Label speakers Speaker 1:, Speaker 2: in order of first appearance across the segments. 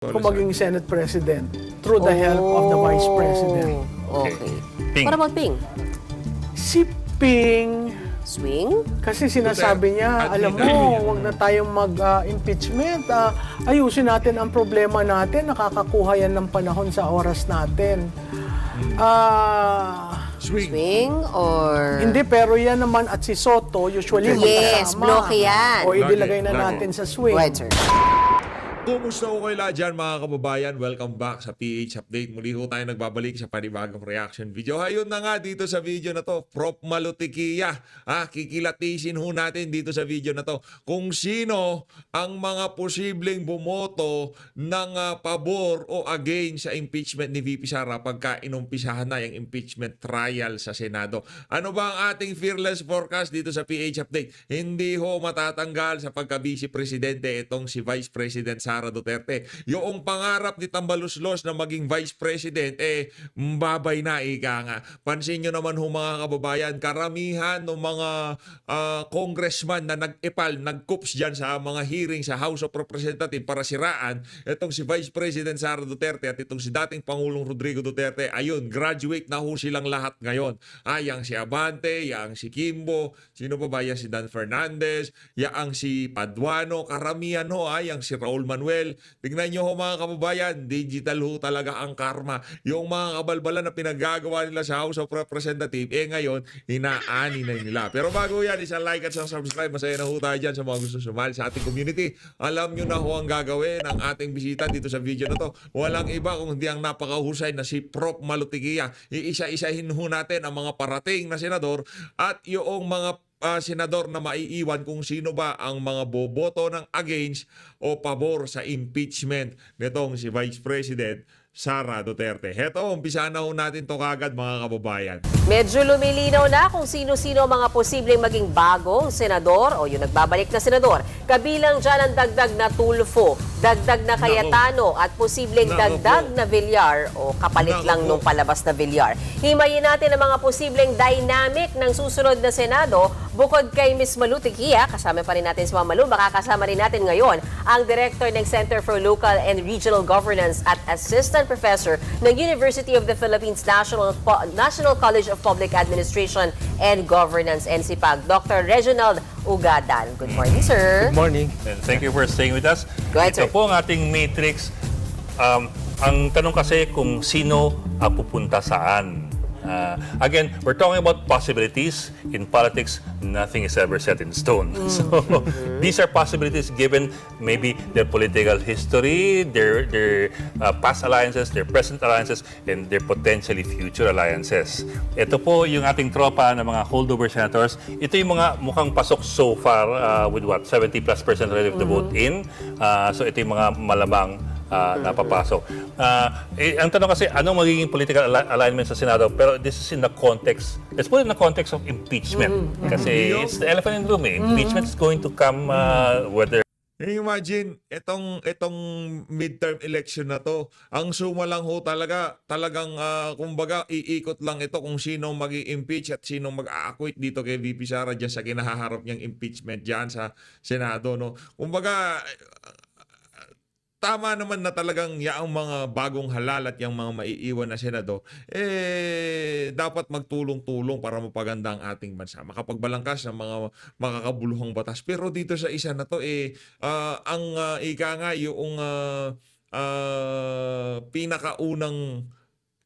Speaker 1: kung maging Senate President through the help of the Vice President.
Speaker 2: Okay.
Speaker 3: Ping.
Speaker 2: What about Ping?
Speaker 1: Si Ping,
Speaker 2: Swing?
Speaker 1: kasi sinasabi niya, alam mo, huwag na tayong mag-impeachment. Ayusin natin ang problema natin, nakakakuha yan ng panahon sa oras natin.
Speaker 2: Swing or...
Speaker 1: Hindi, pero yan naman at si Soto, usually
Speaker 2: Yes,
Speaker 1: magkasama.
Speaker 2: bloke yan.
Speaker 1: O idilagay na
Speaker 3: Bloke.
Speaker 1: natin sa swing.
Speaker 2: Right, sir.
Speaker 3: Kumusta ko kayo lahat dyan mga kababayan? Welcome back sa PH Update. Muli ho tayo nagbabalik sa panibagong reaction video. Ayun na nga dito sa video na to, Prof. Malutikia. Kikilatisin ho natin dito sa video na to kung sino ang mga posibleng bumoto ng pabor o against sa impeachment ni VP Sara pagka inumpisahan na yung impeachment trial sa Senado. Ano ba ang ating fearless forecast dito sa PH Update? Hindi ho matatanggal sa pagka-vice presidente itong si Vice President Sara Duterte. Yung pangarap ni Tambaluslos na maging Vice President, mbabay na ika nga. Pansin nyo naman ho mga kababayan, karamihan ng mga congressman na nag-epal, nag-coops dyan sa mga hearing sa House of Representatives para siraan itong si Vice President Sara Duterte at itong si dating Pangulong Rodrigo Duterte, ayun, graduate na ho silang lahat ngayon. Yang si Abante, yang si Kimbo, sino pa ba? Yang si Dan Fernandez, yang si Paduano, karamihan ho, yang si Raul Manuel. Tingnan nyo ho mga kababayan, digital ho talaga ang karma. Yung mga kabalbalan na pinaggagawa nila sa House of Representatives, ngayon, hinaani na nila. Pero bago yan, isang like at isang subscribe. Masaya na ho tayo dyan sa mga gusto sumali sa ating community. Alam nyo na ho ang gagawin ng ating bisita dito sa video na to. Walang iba kung hindi ang napakahusay na si Prof. Malutikia. Iisa-isahin ho natin ang mga parating na senador at yung mga senador na maiiwan kung sino ba ang mga boboto ng against o pabor sa impeachment nitong si Vice President Sara Duterte. Heto, umpisahan na ho natin to kagad mga kababayan.
Speaker 2: Medyo lumilinaw na kung sino-sino mga posibleng maging bagong senador o yung nagbabalik na senador. Kabilang dyan ang dagdag na Tulfo, dagdag na Cayetano at posibleng dagdag na Villar o kapalit lang nung palabas na Villar. Himayin natin ang mga posibleng dynamic ng susunod na Senado bukod kay Ms. Malutikia. Kasama pa rin natin si Ma'am Malu. Makakasama rin natin ngayon ang Director ng Center for Local and Regional Governance at Assistant Professor ng University of the Philippines National College of Public Administration and Governance, NCPAG, Dr. Reginald Ugadan. Good morning, sir.
Speaker 4: Good morning.
Speaker 5: And thank you for staying with us.
Speaker 2: Go ahead,
Speaker 5: Ito
Speaker 2: sir.
Speaker 5: po ang ating matrix. Ang tanong kasi kung sino pupunta saan. Again, we're talking about possibilities. In politics, nothing is ever set in stone. So these are possibilities given maybe their political history, their past alliances, their present alliances, and their potentially future alliances. Ito po yung ating tropa ng mga holdover senators. Ito yung mga mukhang pasok so far with what? 70+% relative to vote in. So ito yung mga malamang napapasok. Ang tanong kasi, anong magiging political alignment sa Senado? Pero this is in the context, let's put it in the context of impeachment. Kasi it's the elephant in the room. Impeachment is going to come whether...
Speaker 3: Imagine, itong midterm election na to, ang suma lang ho talagang kumbaga iikot lang ito kung sino mag-i-impeach at sino mag-a-acquit dito kay VP Sara dyan sa kinahaharap niyang impeachment dyan sa Senado. No? Kumbaga, tama naman na talagang yaang mga bagong halal at yung mga maiiwan na senado, dapat magtulong-tulong para mapaganda ang ating bansa. Makapagbalangkas ng mga makakabuluhang batas. Pero dito sa isa na to, ang ika nga yung pinakaunang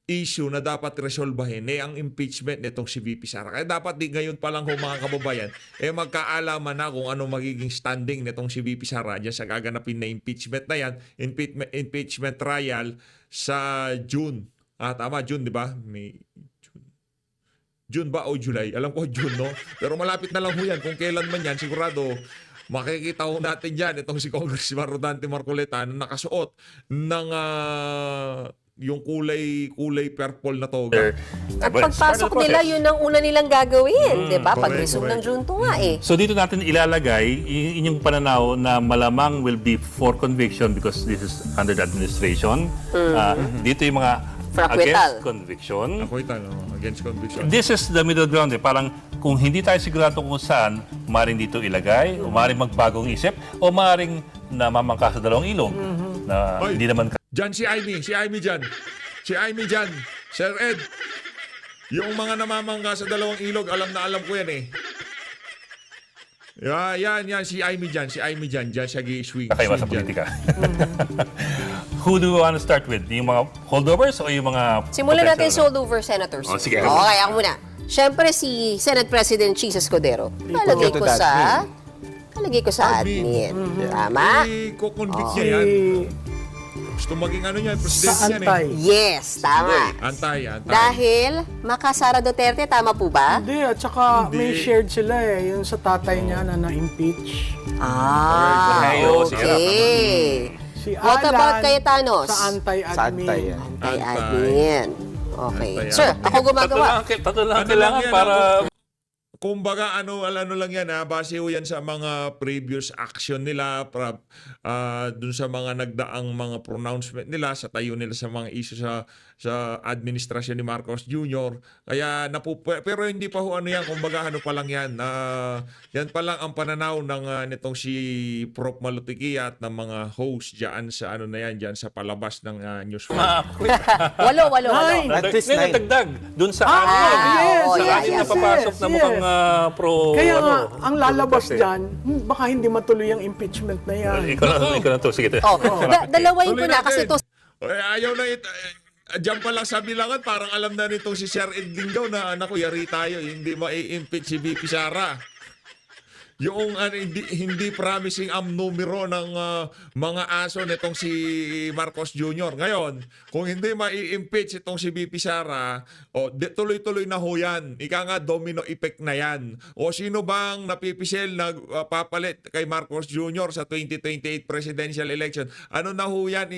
Speaker 3: issue na dapat resolbahin ang impeachment nitong si VP Sara. Kaya dapat di ngayon pa lang mga kababayan magkaalaman na kung ano magiging standing nitong si VP Sara dyan sa gaganapin na impeachment na yan, impeachment trial sa June. Tama, June, di ba? June ba o July? Alam ko June, no? Pero malapit na lang ho yan. Kung kailan man yan, sigurado makikita ho natin dyan itong si Congressman Rodante Marcoleta na nakasuot ng yung kulay purple na toga.
Speaker 2: At pagpasok nila, yun ang una nilang gagawin. Di ba? Pag-resume ng Junto nga
Speaker 5: So dito natin ilalagay inyong pananaw na malamang will be for conviction because this is under the administration. Dito yung mga against conviction.
Speaker 3: Against conviction.
Speaker 5: This is the middle ground. Parang kung hindi tayo sigurado kung saan, maaaring dito ilagay, o maaaring magbagong isip, o maaaring namamangka sa dalawang ilog. na
Speaker 3: Oy,
Speaker 5: hindi naman
Speaker 3: Diyan si Amy dyan. Si Amy dyan. Sir Ed, yung mga namamangga sa dalawang ilog, alam na alam ko yan eh. Yan, si Amy dyan. Diyan siya gi-swing.
Speaker 5: kakaiba sa
Speaker 3: dyan.
Speaker 5: politika. Who do we want to start with? Yung mga holdovers o yung mga...
Speaker 2: Simulan natin
Speaker 5: potential
Speaker 2: sa holdover senators.
Speaker 5: Oh, sige.
Speaker 2: Okay, ako muna. Siyempre si Senate President Chis Escudero. Palagay ko sa admin. Tama?
Speaker 3: Kukonvict niya yan. Gusto maging ano niya, president
Speaker 1: Sa
Speaker 3: yan eh.
Speaker 1: antay.
Speaker 2: Yes, tama.
Speaker 3: Antay.
Speaker 2: Dahil makasara Duterte, tama po ba?
Speaker 1: Hindi, at saka
Speaker 3: Hindi.
Speaker 1: may shared sila eh. Yung sa tatay niya na na-impeach.
Speaker 5: Cornelio, si
Speaker 2: Okay.
Speaker 1: Si
Speaker 2: What
Speaker 1: Alan,
Speaker 2: about Cayetanos?
Speaker 1: sa anti-admin.
Speaker 4: Sa antay yan.
Speaker 2: Kay admin. Okay.
Speaker 3: Antay,
Speaker 2: Sir,
Speaker 3: admin.
Speaker 2: ako gumagawa.
Speaker 5: Tatlo lang
Speaker 3: Ano
Speaker 5: kailangan
Speaker 3: lang yan,
Speaker 5: para...
Speaker 3: Kumbaga ano lang yan ha, base ho yan sa mga previous action nila dun sa mga nagdaang mga pronouncement nila sa tayo nila sa mga issue sa administrasyon ni Marcos Jr. Kaya pero hindi pa ho ano yan, kumbaga ano pa lang yan. Yan pa lang ang pananaw ng nitong si Prof. Malutikia at ng mga host diyan sa ano na yan diyan sa palabas ng news.
Speaker 2: Walo.
Speaker 1: Nine.
Speaker 4: At least
Speaker 5: May
Speaker 4: 9.
Speaker 5: natagdag dun sa
Speaker 1: Ah,
Speaker 5: anim.
Speaker 1: yes,
Speaker 5: Sa
Speaker 2: yes,
Speaker 5: anim na
Speaker 2: yes,
Speaker 5: papasok na mukhang pro...
Speaker 1: Kaya nga,
Speaker 5: ano,
Speaker 1: ang lalabas
Speaker 5: Duterte.
Speaker 1: dyan, baka hindi matuloy ang impeachment na yan.
Speaker 5: Ikaw na to. Sige.
Speaker 2: Oh, dalawain ko
Speaker 3: Tuloy
Speaker 2: na
Speaker 3: natin.
Speaker 2: kasi to.
Speaker 3: Ayaw na diyan pa lang sa bilangan, parang alam na nitong si Sir Ed Lingaw na anak ko, yari tayo, hindi ma-impeach si VP Sara. Yung hindi promising ang numero ng mga aso nitong si Marcos Jr. Ngayon, kung hindi ma-impeach itong si VP Sara, tuloy-tuloy na ho yan. Ika nga, domino effect na yan. O sino bang napipisil na papalit kay Marcos Jr. sa 2028 presidential election? Ano na ho yan?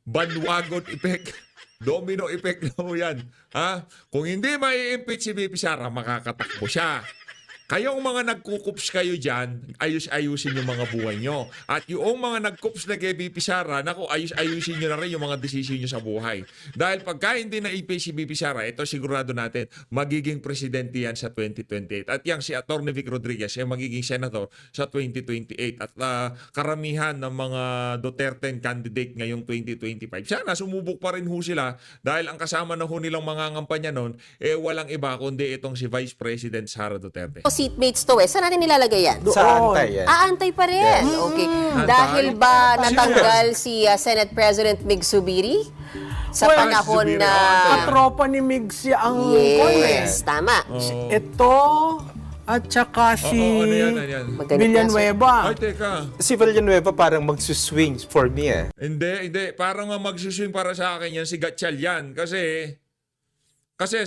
Speaker 3: Bandwagon effect. Domino effect na ho yan. Ha? Kung hindi ma-impeach si VP Sara, makakatakbo siya. Kayong mga nagkukups kayo dyan, ayus-ayusin yung mga buhay nyo. At yung mga nagkups na kay VP Sara, naku, ayus-ayusin nyo na rin yung mga desisyon nyo sa buhay. Dahil pagka hindi na-impeach si VP Sara, ito sigurado natin, magiging presidente yan sa 2028. At yang si Atty. Vic Rodriguez ay magiging senator sa 2028. At karamihan ng mga Duterte candidate ngayong 2025. Sana sumubok pa rin ho sila dahil ang kasama na ho nilang mga ngampanya nun, walang iba kundi itong si Vice President Sara Duterte.
Speaker 2: Seatmates to eh. Saan natin nilalagay yan?
Speaker 4: Sa antay yan.
Speaker 2: Aantay pa rin. Okay. Dahil ba natanggal si Senate President Mig Zubiri sa
Speaker 1: Well,
Speaker 2: panahon
Speaker 3: Zubiri,
Speaker 2: na...
Speaker 1: Katropa ni Migs ang
Speaker 2: Yes, tama.
Speaker 1: Ito, at saka si
Speaker 3: ano yan?
Speaker 2: Magalit na,
Speaker 1: Villanueva.
Speaker 3: Ay, teka.
Speaker 4: Si Villanueva parang magsuswing for me eh.
Speaker 3: Hindi. Parang magsuswing para sa akin yan si Gatchalian. Kasi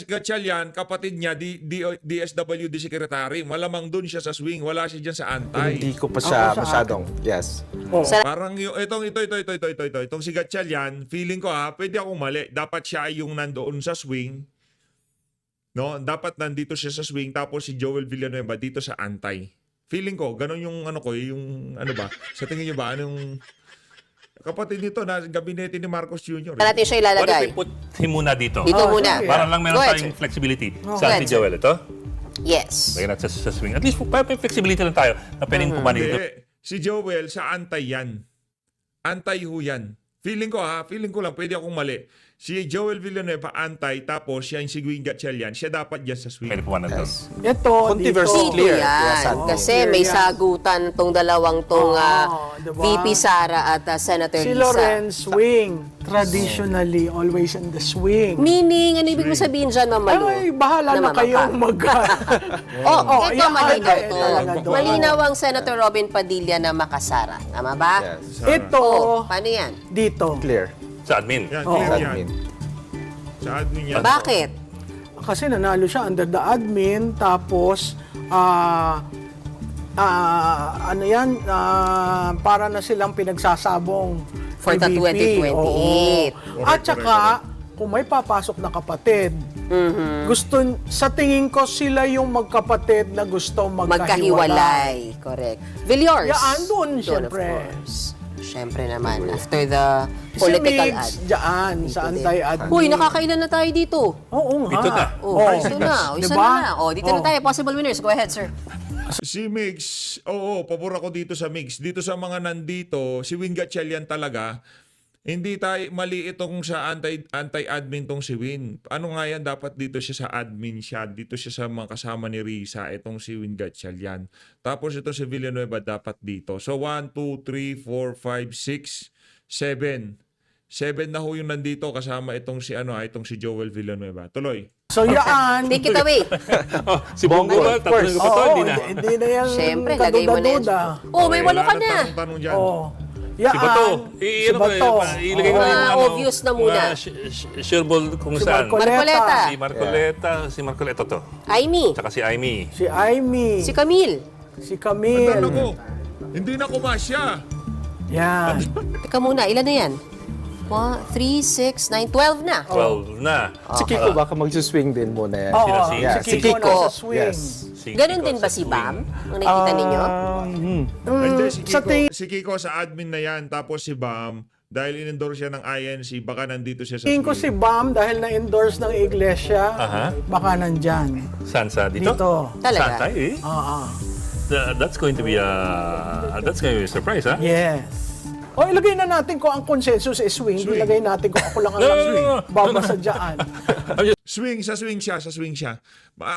Speaker 3: Gatchalian, kapatid niya, DSWD Secretary. Malamang dun siya sa swing. Wala siya dyan sa antay.
Speaker 4: Hindi ko pa siya
Speaker 1: Ako sa
Speaker 4: masyadong, yes.
Speaker 3: Parang itong si Gatchalian, feeling ko pwede akong mali. Dapat siya ay yung nandoon sa swing. No, dapat nandito siya sa swing tapos si Joel Villanueva dito sa antay. Feeling ko, ganun yung yung ano ba? Sa tingin niyo ba anong kapatid nito na gabinete ni Marcos Jr.
Speaker 2: Saan natin siya
Speaker 5: What if
Speaker 2: ilalagay?
Speaker 5: we put him muna dito?
Speaker 2: Dito muna.
Speaker 1: sige.
Speaker 5: Para lang meron
Speaker 2: Go ahead,
Speaker 5: tayong
Speaker 2: sir.
Speaker 5: flexibility.
Speaker 2: Go
Speaker 5: Saan
Speaker 2: ahead,
Speaker 5: si
Speaker 2: sir.
Speaker 5: Joel ito?
Speaker 2: Yes.
Speaker 5: Lagyan natin sa swing. At least may flexibility lang tayo na pwedeng pumani dito.
Speaker 3: Si Joel sa antay yan. Antay ho yan. Feeling ko lang, pwede akong mali. Si Joel Villanueva antay, tapos siya yung si Gwing Gatchalian, siya dapat dyan sa swing.
Speaker 5: Pwede pumani dito.
Speaker 4: Yes.
Speaker 1: Ito,
Speaker 4: Controversy
Speaker 1: dito.
Speaker 2: Dito
Speaker 4: clear.
Speaker 2: yan.
Speaker 4: Yes,
Speaker 2: Kasi
Speaker 1: clear
Speaker 2: may
Speaker 1: yan.
Speaker 2: sagutan tong dalawang tong
Speaker 1: diba?
Speaker 2: VP Sara at Senator
Speaker 1: Si
Speaker 2: Lisa.
Speaker 1: Lorenz swing. Traditionally, always in the swing.
Speaker 2: Meaning, ano ibig mo sabihin dyan, Ma'am Malu?
Speaker 1: Ay, bahala na
Speaker 2: Namamangka.
Speaker 1: kayong ito
Speaker 2: Ito malinaw to.
Speaker 1: talaga doon.
Speaker 2: Malinaw ang Senator Robin Padilla na makasara. Tama ba?
Speaker 4: Yes.
Speaker 1: Ito,
Speaker 2: Paano yan?
Speaker 1: dito.
Speaker 4: Clear.
Speaker 5: Sa admin.
Speaker 3: Yan,
Speaker 1: Oo.
Speaker 3: clear
Speaker 4: Sa
Speaker 3: yan.
Speaker 4: admin.
Speaker 3: Sa admin yan.
Speaker 2: Bakit?
Speaker 1: Kasi nanalo siya under the admin, tapos, ano yan, para na silang pinagsasabong
Speaker 2: For the
Speaker 1: VP.
Speaker 2: 2028.
Speaker 1: Oo. At saka, kung may papasok na kapatid, gusto, sa tingin ko sila yung magkapatid na gusto magkahiwalay.
Speaker 2: Magkahiwalay. Correct. Villiers.
Speaker 1: Yeah, andun,
Speaker 2: Doon,
Speaker 1: syempre.
Speaker 2: of course. Syempre naman. After the
Speaker 1: Si
Speaker 2: political
Speaker 1: Migs,
Speaker 2: ad.
Speaker 1: dyan, sa anti-admin.
Speaker 2: Uy, nakakailan na tayo dito.
Speaker 1: Oo nga.
Speaker 5: Dito na.
Speaker 2: Oh, isa na. Isa
Speaker 1: Diba?
Speaker 2: na. Oh, dito na tayo. Possible winners. Go ahead, sir.
Speaker 3: Si Mix, oo, pabor ako dito sa Mix. Dito sa mga nandito, si Win Gatchalian talaga, hindi tayo mali itong sa anti-admin tong si Win. Ano nga yan, dapat dito siya sa admin siya. Dito siya sa mga kasama ni Risa, itong si Win Gatchalian. Tapos ito si Villanueva dapat dito. So 1, 2, 3, 4, 5, 6, 7. 7 na ho yung nandito kasama itong si itong si Joel Villanueva. Tuloy.
Speaker 1: So yan.
Speaker 2: Take it away.
Speaker 5: Si Bongo ba?
Speaker 4: Of course.
Speaker 5: Tatlo ba to?
Speaker 1: Oo,
Speaker 5: Hindi na.
Speaker 1: hindi na yan
Speaker 2: Siyempre, lagay mo na yan.
Speaker 1: kaduda-duda.
Speaker 2: Oh, may walo ka na.
Speaker 3: Tanong dyan.
Speaker 1: Oh. Yan.
Speaker 5: Si Bato.
Speaker 1: Si Bato.
Speaker 5: Ilagay mo na yung
Speaker 2: Obvious na muna.
Speaker 5: Sure ball kung
Speaker 1: Si
Speaker 5: saan.
Speaker 2: Marcoleta.
Speaker 5: Si Marcoleta to.
Speaker 2: Aimee.
Speaker 5: Tsaka si Aimee.
Speaker 1: Si Aimee.
Speaker 2: Si Camille.
Speaker 1: Si
Speaker 3: Tanda
Speaker 1: Camille.
Speaker 3: ko. Hindi na kumasya.
Speaker 1: Yan.
Speaker 2: Teka muna, ilan na yan? 1, 3, 6, 9, 12 na.
Speaker 5: 12 na.
Speaker 4: Si Kiko baka magsuswing din muna yan.
Speaker 1: Oo,
Speaker 5: Sila
Speaker 4: Yeah,
Speaker 1: si
Speaker 4: si
Speaker 1: Kiko
Speaker 4: Kiko.
Speaker 1: nasa swing.
Speaker 4: Yes.
Speaker 5: Si
Speaker 2: Ganon
Speaker 5: Kiko
Speaker 2: din ba
Speaker 5: sa
Speaker 2: si
Speaker 5: swing.
Speaker 2: Bam? Ang nakikita ninyo?
Speaker 3: Hindi, si
Speaker 1: sa
Speaker 3: Kiko, si Kiko sa admin na yan. Tapos si Bam, dahil in-endorse siya ng INC, baka nandito siya sa
Speaker 1: Tingin ko si Bam dahil na-endorse ng iglesia,
Speaker 5: Aha.
Speaker 1: baka nandyan.
Speaker 5: Saan sa dito?
Speaker 1: Dito.
Speaker 2: Talaga?
Speaker 5: Saan tayo eh?
Speaker 1: Oo.
Speaker 5: That's going to be a surprise, ha?
Speaker 1: Yes. O ilagay na natin kung ang consensus is swing. Ilagay natin kung ako lang ang babasa dyan.
Speaker 3: swing siya.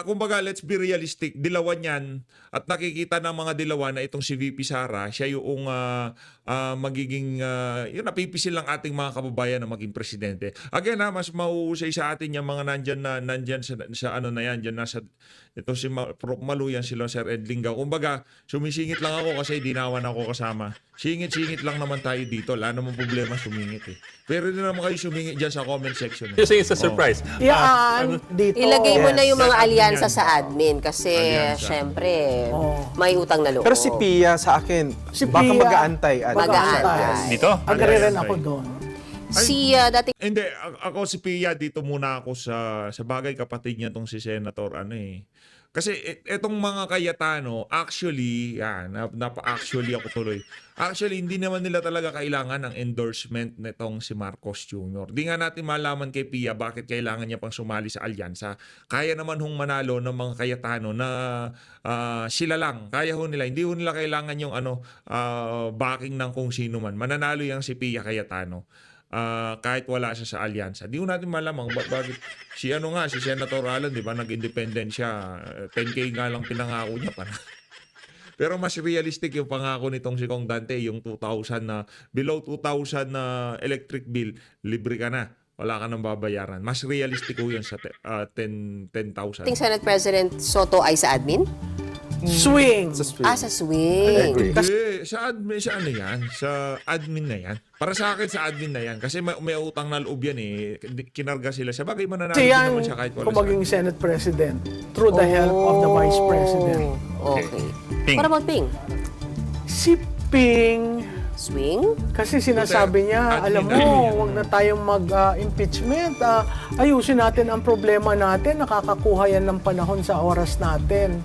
Speaker 3: Kumbaga, let's be realistic. Dilawan yan. At nakikita ng mga dilawan na itong si VP Sara, siya yung magiging, yun, napipisil lang ating mga kababayan na maging presidente. Again mas mauusay sa atin yung mga nandyan sa ano na yan, dyan nasa, ito si Prof. Malu, yan sila Sir Ed Linggaw. Kumbaga, sumisingit lang ako kasi dinawan ako kasama. Singit lang naman tayo dito. Wala namang problema sumingit eh. Pero hindi naman kayo sumingit dyan sa comment section.
Speaker 5: You're saying it's a surprise.
Speaker 1: Yan, dito.
Speaker 2: Ilagay mo na yung mga
Speaker 3: Yes.
Speaker 2: alyansa
Speaker 3: Yan.
Speaker 2: sa admin kasi
Speaker 3: Alyansa.
Speaker 2: syempre
Speaker 1: Oh.
Speaker 2: may utang na loob.
Speaker 4: Pero si Pia sa akin,
Speaker 1: Si
Speaker 4: baka
Speaker 1: Pia,
Speaker 4: mag-aantay.
Speaker 2: mag-aantay.
Speaker 5: Dito?
Speaker 1: Agree rin
Speaker 3: Alyansa.
Speaker 1: ako doon.
Speaker 2: Si dating
Speaker 3: Hindi, ako si Pia, dito muna ako sa bagay kapatid niya tong si Senator Kasi etong mga Cayetano, actually, napa-actually ako tuloy. Actually, hindi naman nila talaga kailangan ng endorsement nitong si Marcos Jr. Di nga natin malaman kay Pia bakit kailangan niya pang sumali sa alyansa. Kaya naman hong manalo ng mga Cayetano na sila lang. Kaya ho nila. Hindi ho nila kailangan yung backing ng kung sino man. Mananalo yang si Pia Cayetano. Kahit wala siya sa alyansa. Di ko natin malamang bakit si Senator Alan, di ba, nag-independent siya. 10K nga lang pinangako niya para. Pero mas realistic yung pangako nitong si Kong Dante, yung 2,000 na, below 2,000 na electric bill, libre ka na. Wala ka nang babayaran. Mas realistic ko yun sa 10,000.
Speaker 2: Senate President Soto ay sa admin?
Speaker 1: Swing.
Speaker 4: Sa swing.
Speaker 2: Sa swing.
Speaker 4: Agree.
Speaker 3: Hindi, sa admin, sa admin na yan. Para sa akin, sa admin na yan. Kasi may utang na loob yan eh. Kinarga sila. Sa bagay, mananalo
Speaker 1: Kasi
Speaker 3: din
Speaker 1: yan,
Speaker 3: naman siya kahit wala
Speaker 1: kung
Speaker 3: sa
Speaker 1: maging Senate President, through the help of the Vice President.
Speaker 2: Okay.
Speaker 5: Ping.
Speaker 2: Para mag-ping.
Speaker 1: Si Ping,
Speaker 2: Swing?
Speaker 1: kasi sinasabi niya,
Speaker 3: Admin
Speaker 1: alam
Speaker 3: na
Speaker 1: mo,
Speaker 3: yan.
Speaker 1: huwag na tayong mag-impeachment. Ayusin natin ang problema natin. Nakakakuha yan ng panahon sa oras natin.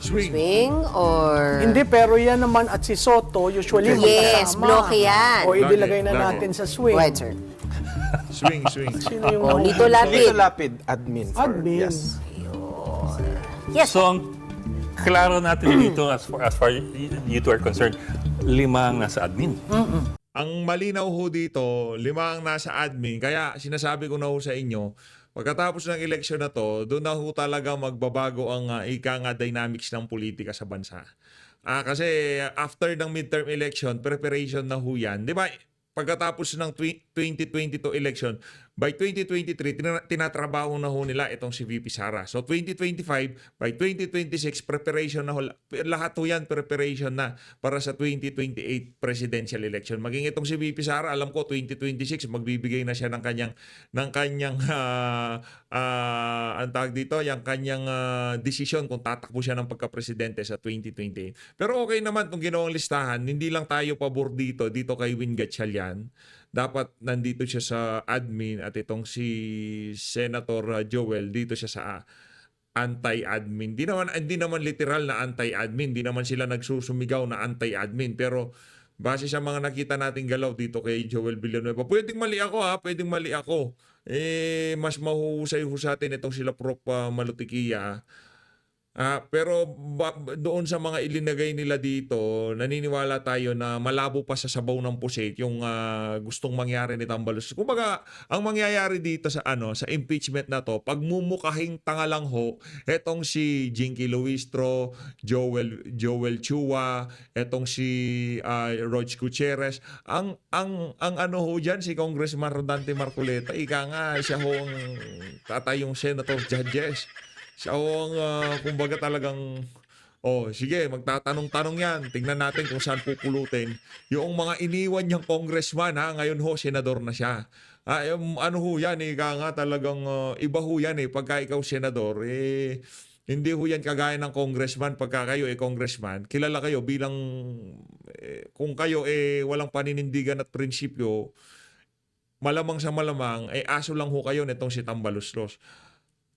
Speaker 3: Swing.
Speaker 2: Swing or...
Speaker 1: Hindi, pero yan naman at si Soto, usually
Speaker 2: Yes,
Speaker 1: magkasama.
Speaker 2: bloke yan.
Speaker 1: O ilagay na
Speaker 3: Bloke.
Speaker 1: natin sa swing.
Speaker 2: Right, sir.
Speaker 3: Swing.
Speaker 1: Sino yung
Speaker 2: Oh, Lito Lapid.
Speaker 4: Lito Lapid, admin.
Speaker 1: Admin.
Speaker 4: Yes.
Speaker 2: Yes.
Speaker 5: So, ang klaro natin dito as far you two are concerned, 5 ang nasa admin.
Speaker 3: Ang malinaw ho dito, 5 ang nasa admin. Kaya sinasabi ko na ho sa inyo, pagkatapos ng eleksyon na to, doon na ho talaga magbabago ang dynamics ng politika sa bansa. Kasi after ng midterm election, preparation na ho yan. Di ba? Pagkatapos ng 2022 election, by 2023, tinatrabaho na ho nila itong si VP Sara. So 2025, by 2026, preparation na ho. Lahat ho yan, preparation na para sa 2028 presidential election. Maging itong si VP Sara, alam ko 2026, magbibigay na siya ng kanyang ang tawag dito, yung kanyang desisyon kung tatakbo siya ng pagka-presidente sa 2028. Pero okay naman itong ginawang listahan, hindi lang tayo pabor dito kay Win Gatchalian. Dapat nandito siya sa admin at itong si Senator Joel dito siya sa anti-admin. Hindi naman literal na anti-admin, hindi naman sila nagsusumigaw na anti-admin, pero base sa mga nakita nating galaw dito kay Joel Villanueva, pwedeng mali ako. Mas mahuhusay-husatin itong sila Prof. Malutikia. Pero doon sa mga ilinagay nila dito, naniniwala tayo na malabo pa sa sabaw ng pusit yung gustong mangyari ni Tambalus. Kumbaga, ang mangyayari dito sa sa impeachment na to, pagmumukahing tanga lang ho, etong si Jinky Luistro, Joel Chua, etong si Rog Gutierrez, ang ano ho diyan si Congressman Rodante Marcoleta, ika nga siya ho ang tatay yung senator judges. Siya ang, kumbaga talagang, sige, magtatanong-tanong yan. Tingnan natin kung saan pupulutin. Yung mga iniwan niyang congressman, ngayon ho, senador na siya. Ano ho yan, nga talagang, iba ho yan pagka ikaw senador, hindi ho yan kagaya ng congressman. Pagka kayo congressman, kilala kayo bilang, kung kayo walang paninindigan at prinsipyo, malamang sa malamang, aso lang ho kayo nitong si Tambaloslos.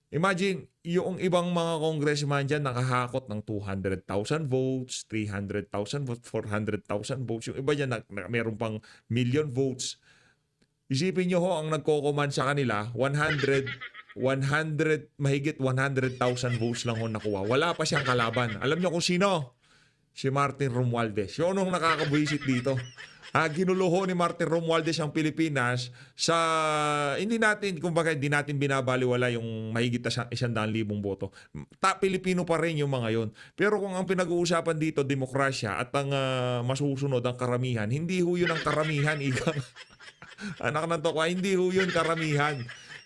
Speaker 3: Imagine, yung ibang mga congressman dyan nakahakot ng 200,000 votes, 300,000 votes, 400,000 votes. Yung iba dyan meron pang million votes. Isipin nyo ho, ang nagko-command sa kanila, mahigit 100,000 votes lang ho nakuha. Wala pa siyang kalaban. Alam nyo kung sino? Si Martin Romualdez. Yun ang nakakabuisit dito. Ginuluho ni Martin Romualdez ang Pilipinas sa hindi natin binabaliwala yung mahigit na 100,000 boto. Pilipino pa rin yung mga yon. Pero kung ang pinag-uusapan dito demokrasya at ang masusunod ang karamihan, hindi ho yun ang karamihan, anak ng tokwa, hindi ho yun karamihan.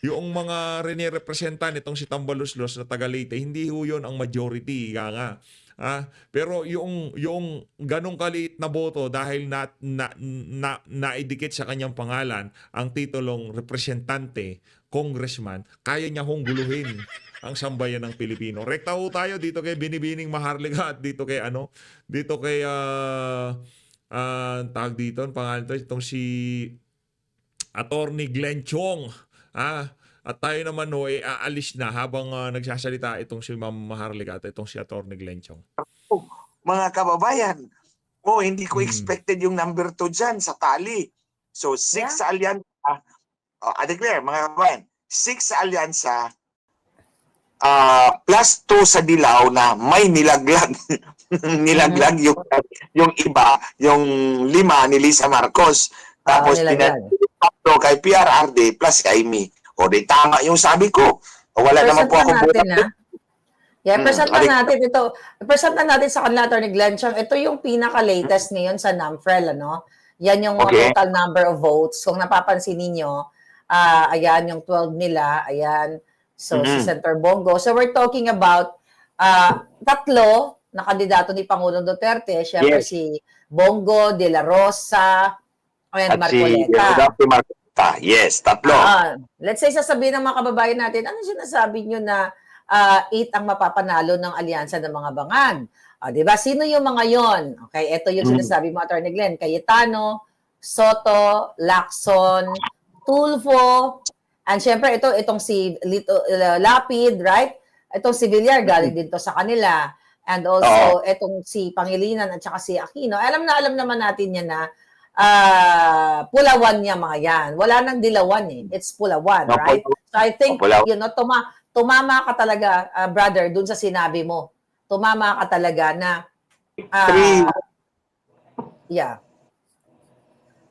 Speaker 3: Yung mga rinirepresentan itong si Tambaloslos na taga Leyte, hindi ho yun ang majority, nga. Pero yung ganong kaliit na boto dahil naidikit sa kanyang pangalan ang titulong representante, congressman, kaya niya hong guluhin ang sambayan ng Pilipino. Rekta ho tayo dito kay Binibining Maharlika at dito kay tawag dito, ang pangalan to, itong si Attorney Glenn Chong. At tayo naman aalis na habang nagsasalita itong si Ma'am Maharlika at itong si Atty. Glenn Chong.
Speaker 6: Mga kababayan, hindi ko expected yung number 2 dyan sa tali. So, 6 sa alyansa, I declare, mga kababayan, 6 sa alyansa, plus 2 sa dilaw na may nilaglag. Nilaglag yung iba, yung 5 ni Lisa Marcos. Tapos, tatlo kay PRRD plus kay me. Di tama yung sabi ko. Wala naman po ako
Speaker 7: natin, present na natin ito. Present na natin sa kanila, Atty. Glenn Chong. Ito yung pinaka-latest ngayon sa NAMFREL, Yan yung total number of votes. Kung napapansin ninyo, ayan yung 12 nila, ayan. So, si Senator Bongo. So, we're talking about 3 na kandidato ni Pangulong Duterte. Siyempre si Bongo, De La Rosa, and Marcoleta.
Speaker 6: Yes, 3.
Speaker 7: Let's say, sasabihin ng mga kababayan natin, ano sinasabi nyo na 8 ang mapapanalo ng alyansa ng mga bangan? Diba? Sino yung mga yon? Okay, ito yung sinasabi mo, Atty. Glenn. Cayetano, Soto, Lacson, Tulfo, and syempre itong si Lapid, right? Itong si Villar, galing din to sa kanila. And also, itong si Pangilinan at saka si Aquino. Alam naman natin yan na pulawan niya mga yan. Wala nang dilawan It's pulawan, right? So I think, tumama ka talaga, brother, dun sa sinabi mo. Tumama ka talaga na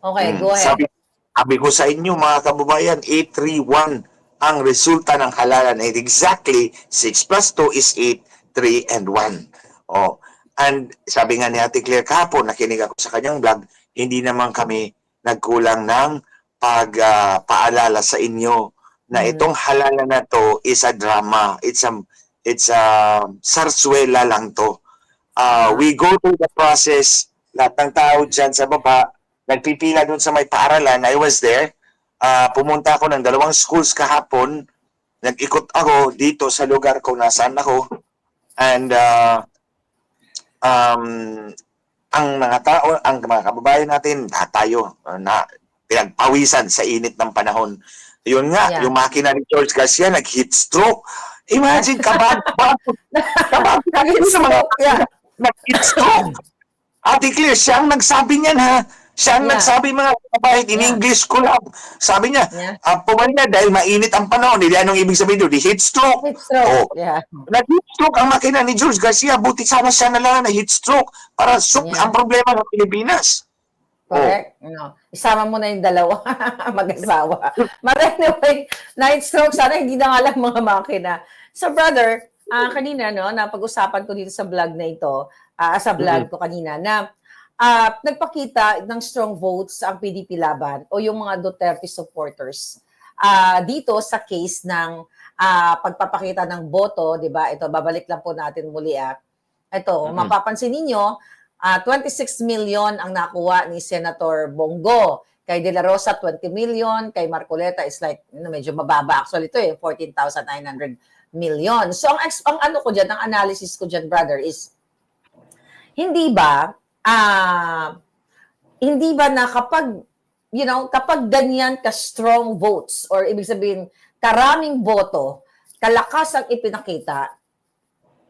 Speaker 7: Okay, go ahead.
Speaker 6: Sabi ko sa inyo, mga kababayan, 8-3-1 ang resulta ng halalan. And exactly, 6 plus 2 is 8, 3 and 1. And sabi nga ni Ate Claire kahapon, nakinig ako sa kanyang vlog, hindi naman kami nagkulang ng pagpaalala sa inyo na itong halalan na to is a drama. It's a sarsuela lang to. We go through the process. Lahat ng tao dyan sa baba, nagpipila dun sa may paaralan. I was there. Pumunta ako ng 2 schools kahapon. Nag-ikot ako dito sa lugar kung nasaan ako. And ang mga tao, ang mga kababayan natin, tayo na pinagpawisan sa init ng panahon. Yun nga, yung makina ni George Garcia nag-heat stroke. Imagine, kabag nag-heat stroke. Ate Claire, siya ang nagsabi niyan, ha? Siya ang
Speaker 7: Yeah.
Speaker 6: nagsabi mga kababayan, in
Speaker 7: Yeah.
Speaker 6: English ko lang. Sabi niya,
Speaker 7: Yeah.
Speaker 6: pumalya dahil mainit ang panahon. Hindi anong ibig sabihin doon? Di heat stroke.
Speaker 7: Heat stroke.
Speaker 6: Oh,
Speaker 7: Yeah.
Speaker 6: nag-heat stroke ang makina ni George Garcia. Buti sana siya na lang na heat stroke para
Speaker 7: Yeah.
Speaker 6: ang problema ng Pilipinas.
Speaker 7: Correct. No. Isama mo na yung dalawa, mag-asawa. But anyway, night stroke, sana hindi na nga lang mga makina. So brother, kanina no, napag-usapan ko dito sa vlog na ito, sa vlog ko kanina, na nagpakita ng strong votes ang PDP laban o yung mga Duterte supporters dito sa case ng pagpapakita ng boto, di ba? Ito, babalik lang po natin muli. Ito, mapapansin ninyo, 26 million ang nakuha ni Senator Bongo. Kay De La Rosa, 20 million. Kay Marcoleta is like, medyo mababa. Actually, ito 14,900 million. So, ang ano ko dyan, ang analysis ko dyan, brother, is, hindi ba na kapag, kapag ganyan ka-strong votes, or ibig sabihin, karaming boto, kalakas ang ipinakita,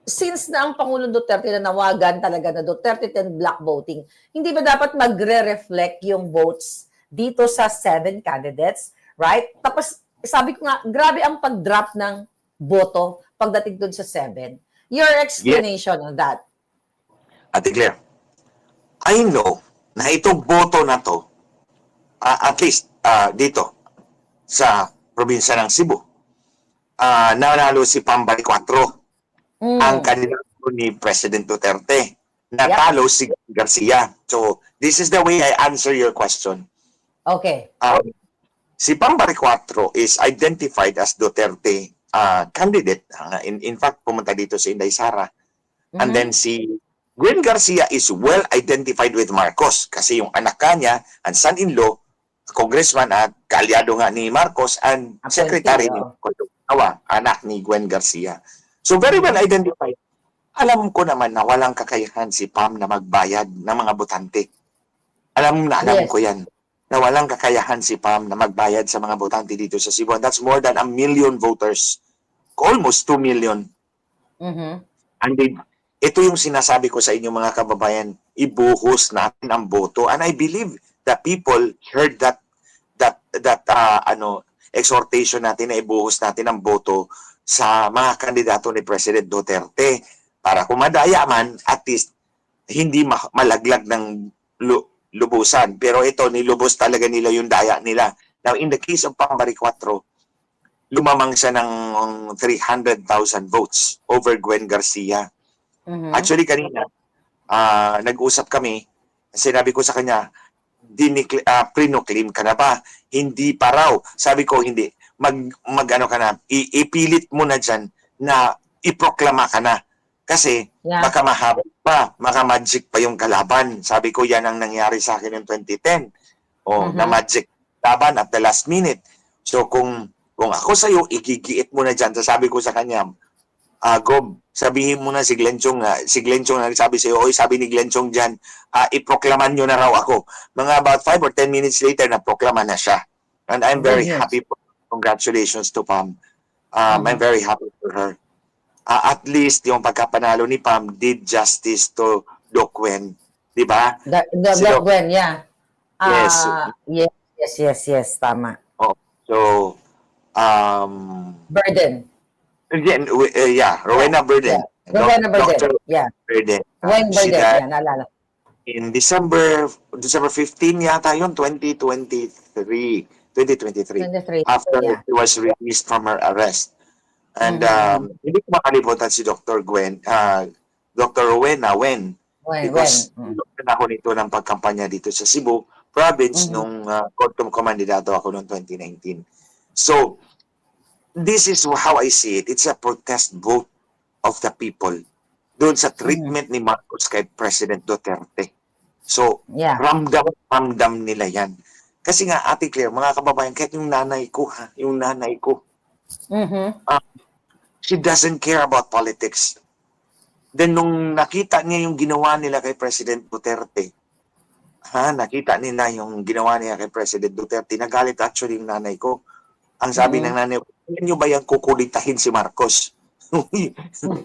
Speaker 7: since na ang Pangulong Duterte na nawagan talaga na Duterte 10 block voting, hindi ba dapat magre-reflect yung votes dito sa 7 candidates, right? Tapos, sabi ko nga, grabe ang pag-drop ng boto pagdating dun sa 7. Your explanation on that.
Speaker 6: Ate Claire, I know na itong boto na to, at least dito sa probinsya ng Cebu, nanalo si Pambay 4, ang kandidato ni President Duterte. Natalo si Garcia. So, this is the way I answer your question.
Speaker 7: Okay.
Speaker 6: Si Pambay 4 is identified as Duterte candidate. In fact, pumunta dito si Inday Sara. And then si Gwen Garcia is well identified with Marcos kasi yung anak niya, ang son-in-law, congressman at kaalyado nga ni Marcos, and secretary ni anak ni Gwen Garcia. So very well identified. Alam ko naman na walang kakayahan si Pam na magbayad ng mga botante. Alam ko yan. Na walang kakayahan si Pam na magbayad sa mga botante dito sa Cebu. And that's more than 1 million voters. Almost 2 million. And ito yung sinasabi ko sa inyo mga kababayan, ibuhos natin ang boto. And I believe the people heard that exhortation natin na ibuhos natin ang boto sa mga kandidato ni President Duterte para kumadaya man, at least hindi malaglag ng lubusan. Pero ito, nilubos talaga nila yung daya nila. Now, in the case of Pambari 4, lumamang siya ng 300,000 votes over Gwen Garcia. Actually, kanina, nag-usap kami, sinabi ko sa kanya, pre-claim ka na ba? Hindi pa raw. Sabi ko, hindi. Mag-ano ka na, ipilit mo na dyan na iproklama ka na. Kasi, baka mahaba pa, baka magic pa yung kalaban. Sabi ko, yan ang nangyari sa akin in 2010. Na magic laban at the last minute. So, kung ako sa'yo, igigiit mo na dyan. So, sabi ko sa kanya, Gob, sabihin mo na si Glenn Chong na sabi sa'yo, sabi ni Glenn Chong dyan, iproklaman nyo na raw ako. Mga about 5 or 10 minutes later, naproklama na siya. And I'm very happy. Congratulations to Pam. I'm very happy for her. At least, yung pagkapanalo ni Pam did justice to Doc Wen. Di ba?
Speaker 7: The Doc Wen, yeah.
Speaker 6: Yes.
Speaker 7: Yes, tama.
Speaker 6: So,
Speaker 7: Burden.
Speaker 6: Rowena Burden.
Speaker 7: Rowena Burden,
Speaker 6: Dr.
Speaker 7: yeah.
Speaker 6: Burden.
Speaker 7: Wayne
Speaker 6: She
Speaker 7: Burden,
Speaker 6: died
Speaker 7: naalala.
Speaker 6: in December 15 yata yun, 2023. After she was released from her arrest. And hindi ko makalimutan si Dr. Rowena Wen. Because ako nito ng pagkampanya dito sa Cebu province nung kandidato ako noong 2019. So, this is how I see it. It's a protest vote of the people doon sa treatment ni Marcos kay President Duterte. So, ramdam nila yan. Kasi nga, Ate Claire, mga kababayan, kahit yung nanay ko, she doesn't care about politics. Then, nung nakita niya yung ginawa nila kay President Duterte, nagalit actually yung nanay ko. Ang sabi ng nanay ko, hindi nyo ba yan kukulitahin si Marcos?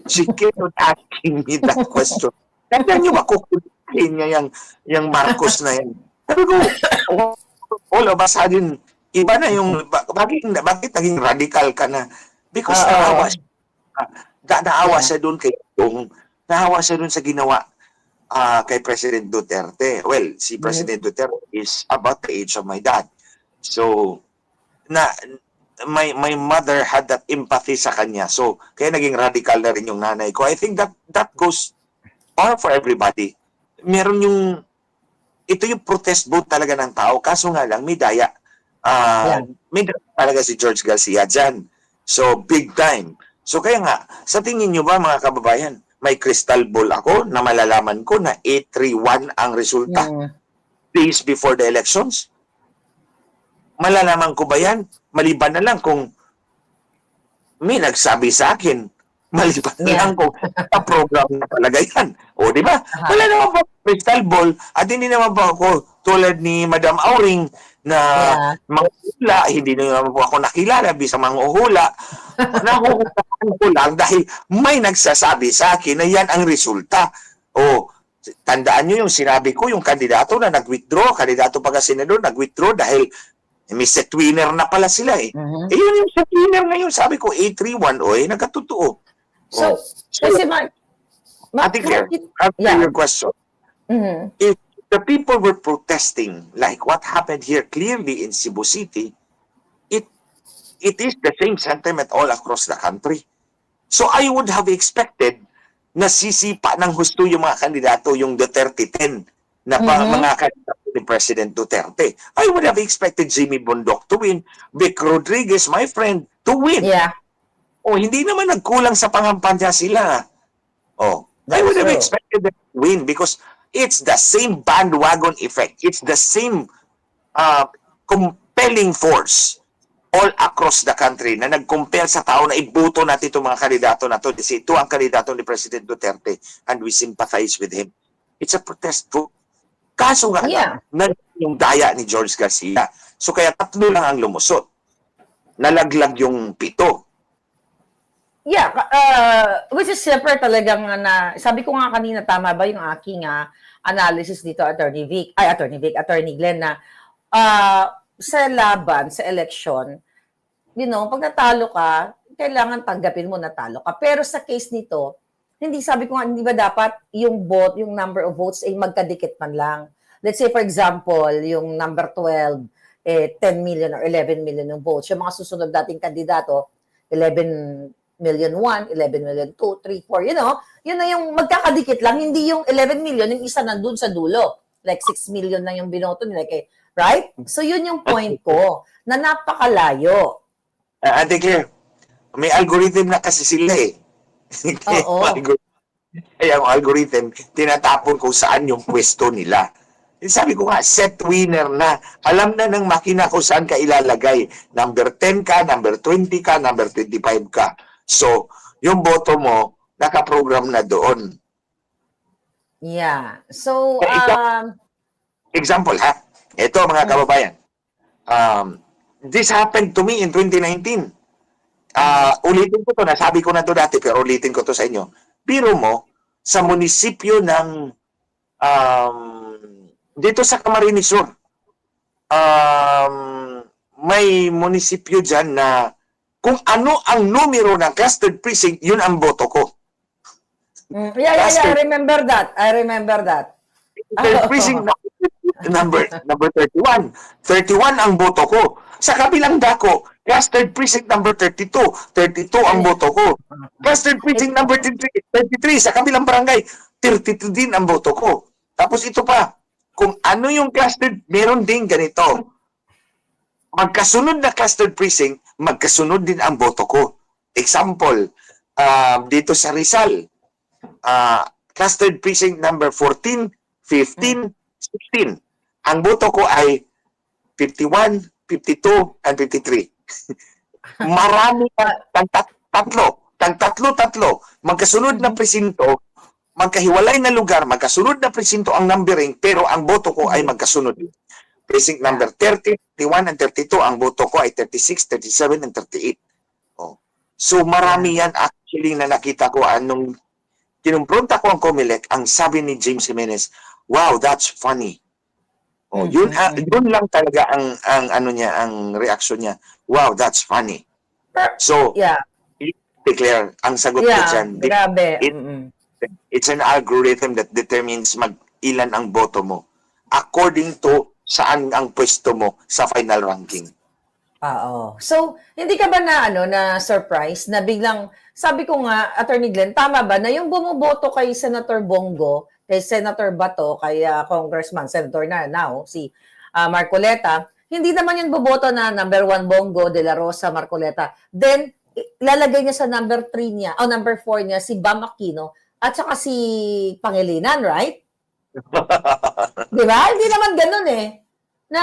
Speaker 6: She kept on asking me that question. Hindi nyo ba kukulitahin niya yung Marcos na yan? Sabi ko, all of a sudden, iba na yung, bakit naging radical ka na? Because naawa siya. Naawa siya doon kay Dong. Naawa siya doon sa ginawa kay President Duterte. Well, si President Duterte is about the age of my dad. So, my mother had that empathy sa kanya. So, kaya naging radical na rin yung nanay ko. I think that goes for everybody. Meron yung, ito yung protest vote talaga ng tao. Kaso nga lang, may daya. May daya talaga si George Garcia dyan. So, big time. So, kaya nga, sa tingin nyo ba mga kababayan, may crystal ball ako na malalaman ko na 8-3-1 ang resulta days before the elections? Malalaman ko ba yan? Maliban na lang kung may nagsabi sa akin. Maliban na lang kung sa program na talaga yan. O, di ba? Wala naman po crystal ball at hindi naman po ako tulad ni Madam Auring na manguhula. Hindi naman po ako nakilala bisang manguhula. Nahuhulaan ko lang dahil may nagsasabi sa akin na yan ang resulta. O, tandaan nyo yung sinabi ko, yung kandidato na nag-withdraw, kandidato pagka senador, nag-withdraw dahil may set winner na pala sila eh. Eh yun yung set winner ngayon. Sabi ko, 8-3-1, nagkatotoo.
Speaker 7: So, kasi
Speaker 6: I think answer your question. If the people were protesting like what happened here clearly in Cebu City, it is the same sentiment all across the country. So I would have expected na sisipa ng husto yung mga kandidato, yung Duterte 10 na mga kandidato ni President Duterte. I would have expected Jimmy Bondoc to win, Vic Rodriguez, my friend, to win.
Speaker 7: Yeah.
Speaker 6: Hindi naman nagkulang sa pangampanya sila. I would have expected them to win because it's the same bandwagon effect. It's the same compelling force all across the country na nag-compel sa tao na iboto natin itong mga kandidato na to. Kasi ito ang kandidato ni President Duterte and we sympathize with him. It's a protest vote. Kaso nga lang, yung daya ni George Garcia. So kaya 3 lang ang lumusot. Nalaglag yung 7.
Speaker 7: Yeah, which is siyempre talagang sabi ko nga kanina, tama ba yung aking analysis dito, Attorney Glenn, na sa laban, sa election, pag natalo ka, kailangan tanggapin mo natalo ka. Pero sa case nito, sabi ko nga, hindi ba dapat yung number of votes ay magkadikit man lang? Let's say, for example, yung number 12, 10 million or 11 million yung votes. Yung mga susunod dating kandidato, 11 million 1, 11 million 2, 3, 4, yun na yung magkakadikit lang, hindi yung 11 million, yung isa nandun sa dulo. Like 6 million na yung binoto nila. Right? So yun yung point ko, na napakalayo.
Speaker 6: Ate Claire, may algorithm na kasi sila eh. Kaya ang algorithm, tinatapon kung saan yung pwesto nila. Sabi ko nga, set winner na. Alam na ng makina kung saan ka ilalagay. Number 10 ka, number 20 ka, number 25 ka. So, yung boto mo, nakaprogram na doon.
Speaker 7: Yeah. So,
Speaker 6: example ha. Ito mga kababayan. This happened to me in 2019. Ulitin ko to, nasabi ko na to dati, pero ulitin ko to sa inyo. Biro mo, sa munisipyo ng dito sa Camarines Sur, may munisipyo dyan na kung ano ang numero ng clustered precinct, yun ang boto ko.
Speaker 7: Yeah, I remember that.
Speaker 6: Clustered precinct number 31. 31 ang boto ko. Sa kabilang dako, clustered precinct number 32. 32 ang boto ko. Clustered precinct number 33 sa kabilang barangay, 32 din ang boto ko. Tapos ito pa, kung ano yung clustered, meron din ganito. Magkasunod na clustered precinct, magkasunod din ang boto ko. Example, dito sa Rizal, clustered precinct number 14, 15, 16. Ang boto ko ay 51, 52, and 53. Marami tatlo. Magkasunod na presinto, magkahiwalay na lugar, magkasunod na presinto ang numbering, pero ang boto ko ay magkasunod. Precinct number 30, 31, and 32, ang boto ko ay 36, 37, and 38. So marami yan actually na nakita ko anong kinumpronta ko ang COMELEC, ang sabi ni James Jimenez, wow, that's funny. Yun lang talaga ang ano niya, ang reaction niya. Wow, that's funny. So,
Speaker 7: Yeah.
Speaker 6: declare, ang sagot ko
Speaker 7: Yeah.
Speaker 6: dyan,
Speaker 7: Grabe.
Speaker 6: it- it's an algorithm that determines ilan ang boto mo according to saan ang pwesto mo sa final ranking.
Speaker 7: Oo. So, hindi ka ba na surprise na biglang, sabi ko nga, Attorney Glenn, tama ba na yung bumoboto kay Senator Bongo, kay Senator Bato, kay Congressman, Senator na now, si Marcoleta, hindi naman yung boboto na number 1 Bongo, De La Rosa, Marcoleta. Then, lalagay niya sa number 3 niya, o number 4 niya, si Bam Aquino, at saka si Pangilinan, right? Di ba? Hindi naman ganun eh. Na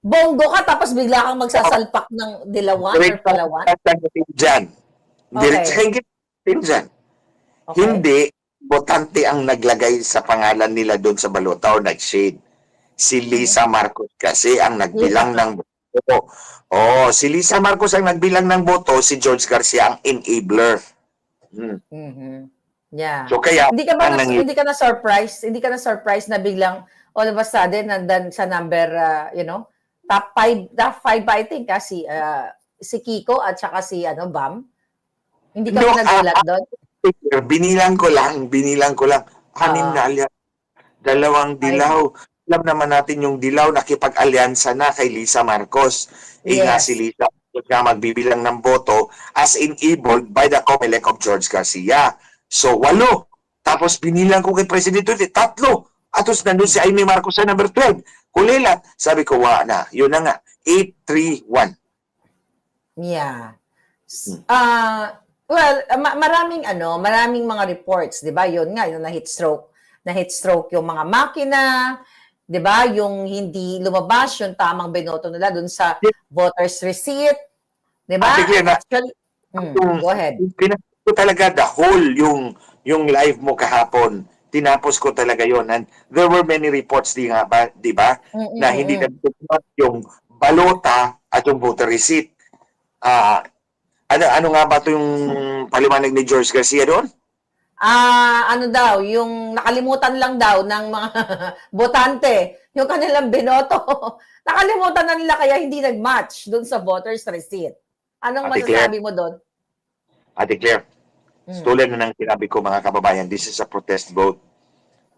Speaker 7: Bongo ka, tapos bigla kang magsasalpak ng dilawan or palawan.
Speaker 6: Dyan. Direct
Speaker 7: Okay.
Speaker 6: dyan.
Speaker 7: Okay.
Speaker 6: Hindi, botante ang naglagay sa pangalan nila doon sa balota o nag-shade. Si Lisa Marcos kasi ang nagbilang ng boto. Si Lisa Marcos ang nagbilang ng boto, si George Garcia ang enabler.
Speaker 7: Yeah.
Speaker 6: So kaya
Speaker 7: Hindi ka ba
Speaker 6: ang
Speaker 7: hindi ka na surprise? Hindi ka na surprise na biglang all of a sudden nandan sa number top 5 ba I think si Kiko at saka si Bam? Hindi ka ba nagulat doon?
Speaker 6: Binilang ko lang. 6 na alyan. 2 dilaw. Alam naman natin yung dilaw nakipag-alyansa na kay Lisa Marcos. Nga
Speaker 7: Yes.
Speaker 6: si Lisa na magbibilang ng boto as enabled by the COMELEC of George Garcia. So, 8. Tapos binilang ko kay President Duterte, 3. Atos nandun si Amy Marcos sa number 12. Kulilat. Sabi ko, na. Yun na nga. 8-3-1.
Speaker 7: Yeah. Well, maraming mga reports, 'di ba? 'Yun nga, yung na heat stroke yung mga makina, 'di ba? Yung hindi lumabas yung tamang binoto nila dun sa voters receipt, 'di ba?
Speaker 6: Ate Glenn,
Speaker 7: Actually, go ahead.
Speaker 6: Pinapos ko talaga the whole yung live mo kahapon. Tinapos ko talaga yon, and there were many reports di ba na hindi nagtutupad yung balota at yung voter receipt. Ano nga ba 'to yung paliwanag ni George Garcia doon?
Speaker 7: Ano daw, yung nakalimutan lang daw ng mga botante, yung kanilang binoto. Nakalimutan na nila kaya hindi nag-match dun sa voters receipt. Anong
Speaker 6: Ate
Speaker 7: masasabi mo doon?
Speaker 6: Ate Claire, tulad na ng sinabi ko mga kababayan, this is a protest vote.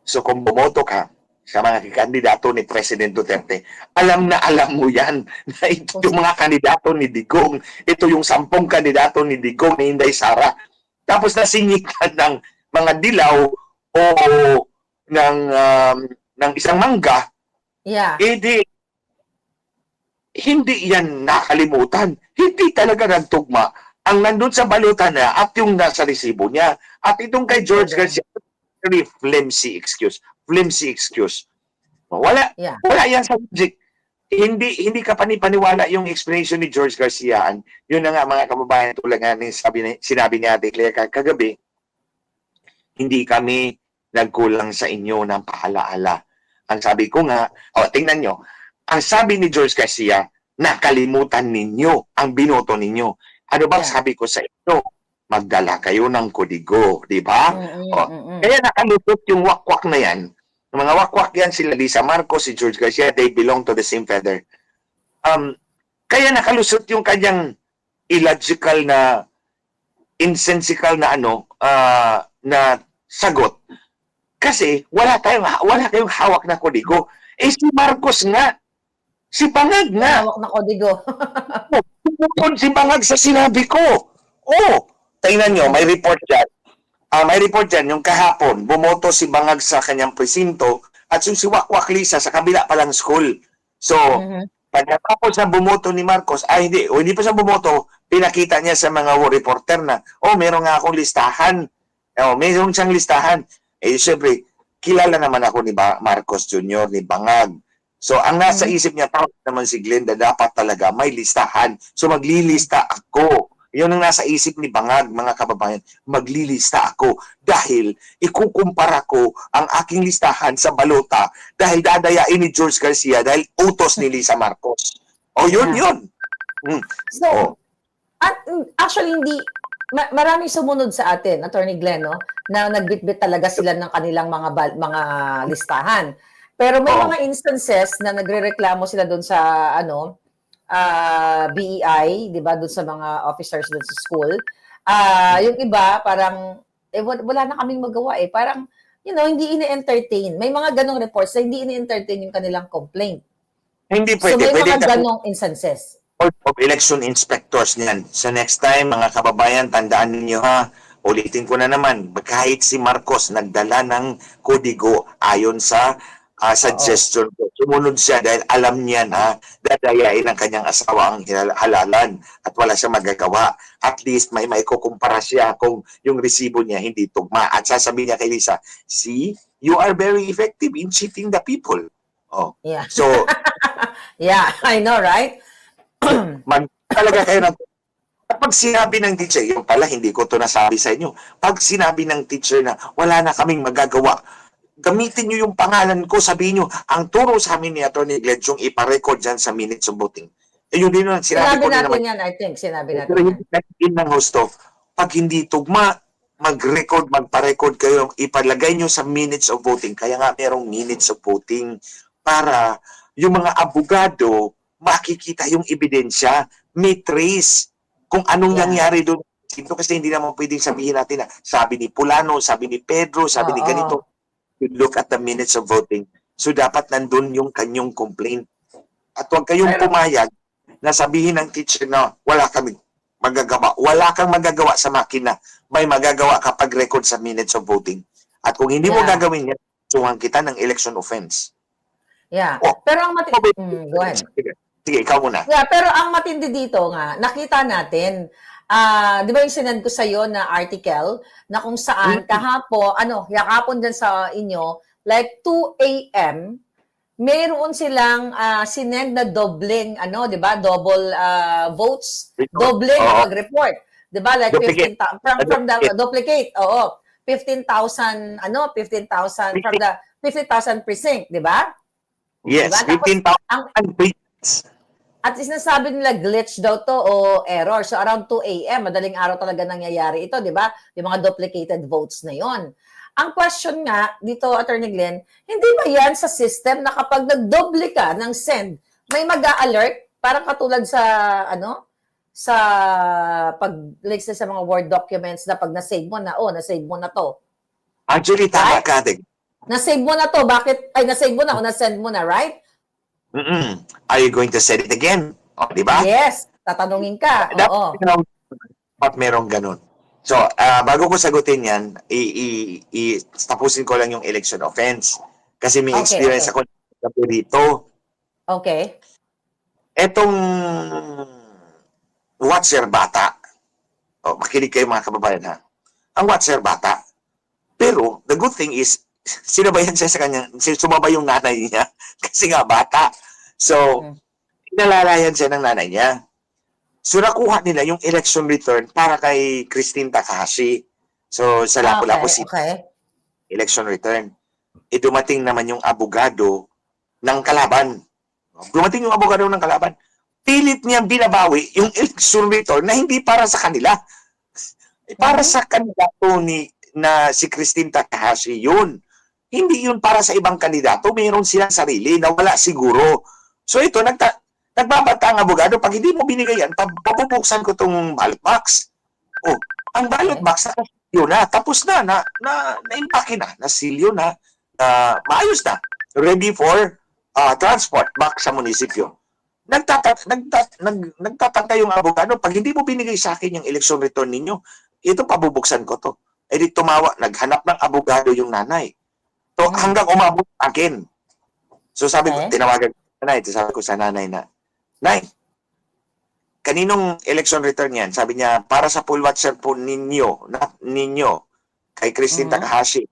Speaker 6: So kung bumoto ka sa mga kandidato ni President Duterte, alam na alam mo yan na ito yung mga kandidato ni Digong. Ito yung 10 kandidato ni Digong ni Inday Sara. Tapos nasingit ka ng mga dilaw o ng isang mangga,
Speaker 7: Yeah.
Speaker 6: hindi yan nakalimutan. Hindi talaga nagtugma ang nandun sa balota na at yung nasa resibo niya. At itong kay George Garcia, very flimsy excuse. Wala yan sa logic. Hindi ka panipaniwala yung explanation ni George Garcia. Yun na nga mga kababayan, tulad nga sinabi ni Ate Claire kagabi, hindi kami nagkulang sa inyo ng paalaala. Ang sabi ko nga, tingnan nyo, ang sabi ni George Garcia, nakalimutan ninyo ang binoto ninyo. Ano bang sabi ko sa inyo? Magdala kayo ng kodigo, di ba? Kaya nakalusot yung wakwak na yan. Yung mga wakwak yan, sila Lisa Marcos, si George Garcia, they belong to the same feather. Kaya nakalusot yung kanyang illogical na, insensical na na sagot. Kasi wala kayong hawak na kodigo. Si Marcos nga, si Bangag nga.
Speaker 7: Hawak na kodigo.
Speaker 6: Si Bangag sa sinabi ko. Tingnan nyo, may report dyan. Yung kahapon, bumoto si Bangag sa kanyang presinto at yung si Wakwak Lisa sa kabila palang school. So, pagkatapos na bumoto ni Marcos, hindi pa siya bumoto, pinakita niya sa mga reporter na, meron nga akong listahan. Meron siyang listahan. Siyempre, kilala naman ako ni Marcos Jr., ni Bangag. So, ang nasa isip niya, tao naman si Glenda, dapat talaga may listahan. So, maglilista ako. Yun ang nasa isip ni Bangag, mga kababayan. Maglilista ako dahil ikukumpara ko ang aking listahan sa balota dahil dadayain ni George Garcia dahil utos ni Lisa Marcos. Yun.
Speaker 7: So, at actually maraming sumunod sa atin, Attorney Glenn, no, na nagbitbit talaga sila ng kanilang mga listahan. Pero may
Speaker 6: Oo.
Speaker 7: mga instances na nagrereklamo sila doon sa BEI, 'di ba, doon sa mga officers doon sa school. Yung iba parang wala na kaming magawa eh. Parang hindi ini-entertain. May mga ganong reports na hindi ini-entertain yung kanilang complaint.
Speaker 6: Hindi
Speaker 7: So
Speaker 6: pwede.
Speaker 7: may
Speaker 6: Pwede
Speaker 7: mga
Speaker 6: ka
Speaker 7: ganong instances.
Speaker 6: Board of Election Inspectors niyan. So next time, mga kababayan, tandaan ninyo ha, ulitin ko na naman, kahit si Marcos nagdala ng kodigo ayon sa suggestion ko. Sumunod siya dahil alam niya na dadayain ng kanyang asawa ang halalan at wala siya magagawa. At least may maikukumpara siya kung yung resibo niya hindi tugma. At sasabihin niya kay Lisa, see, you are very effective in cheating the people. Oh.
Speaker 7: Yeah.
Speaker 6: So,
Speaker 7: Yeah, I know, right?
Speaker 6: talaga kayo ng pag sinabi ng teacher, yung pala hindi ko to nasabi sa inyo, pag sinabi ng teacher na wala na kaming magagawa, gamitin nyo yung pangalan ko, sabihin nyo, ang turo sa amin ni Atty. Glenn yung iparecord dyan sa minutes of voting. Eh yun din sinabi
Speaker 7: Sinabi
Speaker 6: ko din
Speaker 7: natin
Speaker 6: naman.
Speaker 7: yan, I think. Sinabi natin
Speaker 6: Pero
Speaker 7: yan.
Speaker 6: hindi ng host of, pag hindi tugma, mag-record, magpa-record kayo, ipalagay nyo sa minutes of voting. Kaya nga merong minutes of voting para yung mga abogado makikita yung ebidensya, may trace kung anong
Speaker 7: Yeah.
Speaker 6: nangyari doon. Ito kasi hindi naman pwedeng sabihin natin na sabi ni Pulano, sabi ni Pedro, sabi ni
Speaker 7: Oo.
Speaker 6: ganito. You look at the minutes of voting. So dapat nandun yung kanyang complaint. At huwag kayong pumayag na sabihin ng teacher na wala kami magagawa. Wala kang magagawa sa makina. May magagawa kapag record sa minutes of voting. At kung hindi mo
Speaker 7: Yeah.
Speaker 6: gagawin yan, suhan kita ng election offense.
Speaker 7: Yeah.
Speaker 6: Oh.
Speaker 7: Pero ang go ahead.
Speaker 6: Sige, ikaw muna.
Speaker 7: Yeah, pero ang matindi dito nga, nakita natin, di ba yung sinend ko sa'yo na article na kung saan kahapon, yakapon dyan sa inyo, like 2 a.m., mayroon silang sinend na doubling, di ba, double votes, doubling
Speaker 6: Oo.
Speaker 7: ang mag-report. Di ba, like
Speaker 6: Duplicate.
Speaker 7: 15,000, from the duplicate, 15,000, 15,000 from the 50,000 precinct, di ba?
Speaker 6: Yes,
Speaker 7: Diba? Tapos,
Speaker 6: 15,000 precints.
Speaker 7: At sinasabi nila glitch daw to o error. So around 2 a.m., madaling araw talaga nangyayari ito, di ba? Yung mga duplicated votes na yon. Ang question nga dito, Attorney Glenn, hindi ba yan sa system na kapag nagdoble ka ng send, may mag-a-alert? Parang katulad sa, sa pag-like sa mga Word documents na pag na-save mo na, na-save mo na to.
Speaker 6: Actually, tama
Speaker 7: Right?
Speaker 6: ka, Deg.
Speaker 7: Na-save mo na to, bakit? Ay, na-save mo na o na-send mo na, right?
Speaker 6: Are you going to say it again? O, di ba?
Speaker 7: Yes, tatanungin ka. Oo.
Speaker 6: Dapat merong ganun. So, bago ko sagutin yan, tapusin ko lang yung election offense. Kasi may
Speaker 7: Okay,
Speaker 6: experience ako dito.
Speaker 7: Okay.
Speaker 6: Etong Watcher bata. O, makinig kayo mga kababayan ha. Ang Watcher bata. Pero, the good thing is, sinabayan siya sa kanya, sumabay yung nanay niya. Kasi nga bata. So, inalalayan siya ng nanay niya. So, nakuha nila yung election return para kay Christine Takahashi. So, sa Lapu-Lapu City,
Speaker 7: Okay.
Speaker 6: election return. Dumating naman yung abogado ng kalaban. Dumating yung abogado ng kalaban. Pilit niyang binabawi yung election return na hindi para sa kanila. Para sa kandidato na si Christine Takahashi yun. Hindi yun para sa ibang kandidato. Mayroon silang sarili na wala siguro. So ito, nagbabata ang abogado, pag hindi mo binigay yan, papupuksan ko itong ballot box. Oh, ang ballot box, yun na, tapos na-impake na, nasilyo na, maayos na, ready for transport back sa munisipyo. Nagtataka yung abogado, pag hindi mo binigay sa akin yung election return ninyo, ito pabubuksan ko to. E di naghanap ng abogado yung nanay. So hanggang umabot akin. So sabi ko, tinawagan ko sa nanay, sabi ko sa nanay na, Nay, kaninong election return yan? Sabi niya, para sa poll watcher po ninyo, kay Christine Takahashi.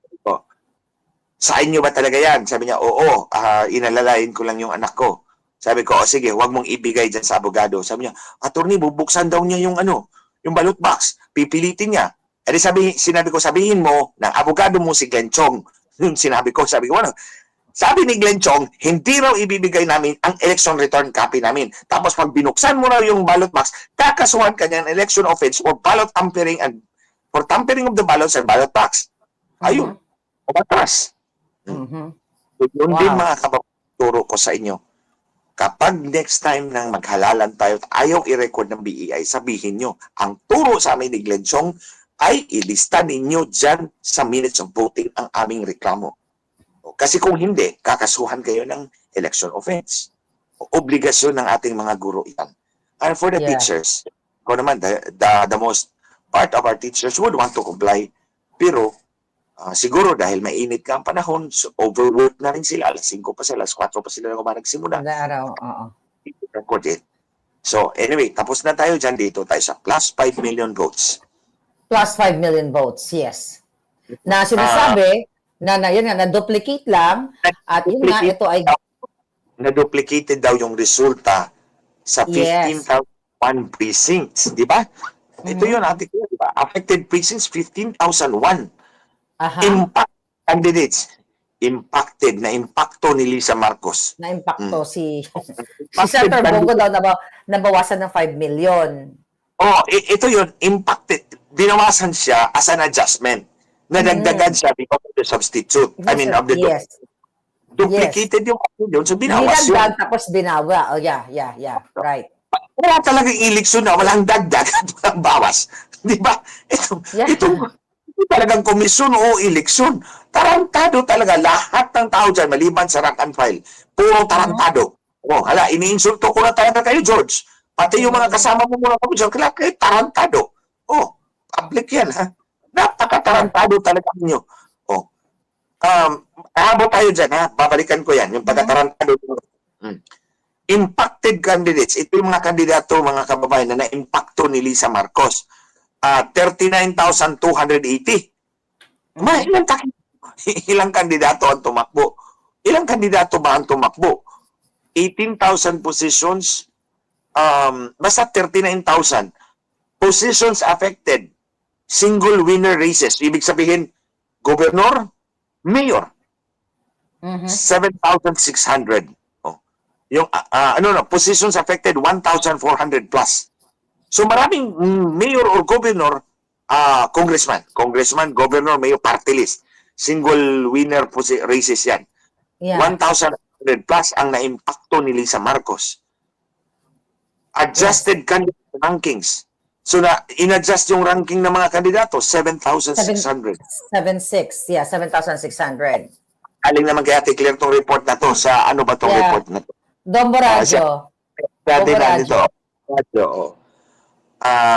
Speaker 6: Sa inyo ba talaga yan? Sabi niya, oo, inalalayan ko lang yung anak ko. Sabi ko, sige, huwag mong ibigay dyan sa abogado. Sabi niya, attorney, bubuksan daw niya yung yung ballot box. Pipilitin niya. E di sinabi ko, sabihin mo na abogado mo si Glenn Chong. Yung sabi ko, sabi ni Glenn Chong, hindi raw ibibigay namin ang election return copy namin. Tapos pag binuksan mo raw yung ballot box, kakasuhan ka niya ng election offense for ballot tampering and for tampering of the ballots and ballot box. Ayun. Umatras. So, yun
Speaker 7: Wow.
Speaker 6: din mga kababayan, turo ko sa inyo. Kapag next time nang maghalalan tayo at ayaw i-record ng BEI, sabihin nyo, ang turo sa amin ni Glenn Chong ay ilista ninyo dyan sa minutes of voting ang aming reklamo. Kasi kung hindi, kakasuhan kayo ng election offense. Obligasyon ng ating mga guro yan. And for the
Speaker 7: Yeah.
Speaker 6: teachers, ko naman, the most part of our teachers would want to comply. Pero, siguro dahil mainit ka ang panahon, so overwork na rin sila. Alas 5 pa sila, alas 4 pa sila na nagsimula.
Speaker 7: Kada araw, oo.
Speaker 6: Record it. So, anyway, tapos na tayo dyan dito. Tayo sa plus 5 million votes.
Speaker 7: Plus 5 million votes, yes. Na sinasabi na yun nga, na-duplicate lang at yun nga, ito ay
Speaker 6: Na-duplicated daw yung resulta sa
Speaker 7: Yes.
Speaker 6: 15,001 precincts. Di ba? Ito yun, ate ko, di ba? Affected precincts, 15,001.
Speaker 7: aha,
Speaker 6: Impact candidates. Impacted, na impacto ni Lisa Marcos.
Speaker 7: na-impacto si
Speaker 6: Impacted
Speaker 7: Senator Bongo
Speaker 6: candidate.
Speaker 7: daw nabawasan ng 5 million.
Speaker 6: Oh, ito yun, impacted. Binawasan siya as an adjustment. Nadagdagan siya because of the substitute. I mean, of the
Speaker 7: yes.
Speaker 6: duplicated yung yun. So, binawas yun.
Speaker 7: Dinagdag tapos binawa. Oh, yeah, right.
Speaker 6: Wala talagang eleksyon na walang dagdag at walang bawas. Di ba?
Speaker 7: Yeah.
Speaker 6: Ito talagang komisyon o eleksyon. Tarantado talaga. Lahat ng tao dyan, maliban sa rank and file, puro tarantado. Oh, hala, iniinsulto ko na talaga kayo, George. Pati yung mga kasama mo muna komisyon, kaya kayo tarantado. Oh, public yan, ha? Napaka-tarantado talaga ninyo. Oh. Aabot tayo dyan, ha? Babalikan ko yan, yung pagkatarantado. Impacted candidates. Ito yung mga kandidato, mga kababayan, na na-impacto ni Lisa Marcos. 39,280. Ilang kandidato ang tumakbo? Ilang kandidato ba ang tumakbo? 18,000 positions, basta 39,000. Positions affected, single winner races. Ibig sabihin, gobernador, mayor, 7,600. Oh. Yung, positions affected, 1,400 plus. So maraming mayor or governor, congressman, governor, mayor, party list. Single winner races yan.
Speaker 7: Yeah.
Speaker 6: 1,100 plus ang na-impacto ni Lisa Marcos. Adjusted candidate rankings. So in-adjust yung ranking ng mga kandidato, 7,600.
Speaker 7: 7,600. Yeah, 7,600.
Speaker 6: Aling naman kaya declare tong report na to sa ano ba tong
Speaker 7: Yeah.
Speaker 6: report na to?
Speaker 7: Don Borajo.
Speaker 6: Dati
Speaker 7: Don
Speaker 6: na
Speaker 7: Borajo.
Speaker 6: dito. Oo.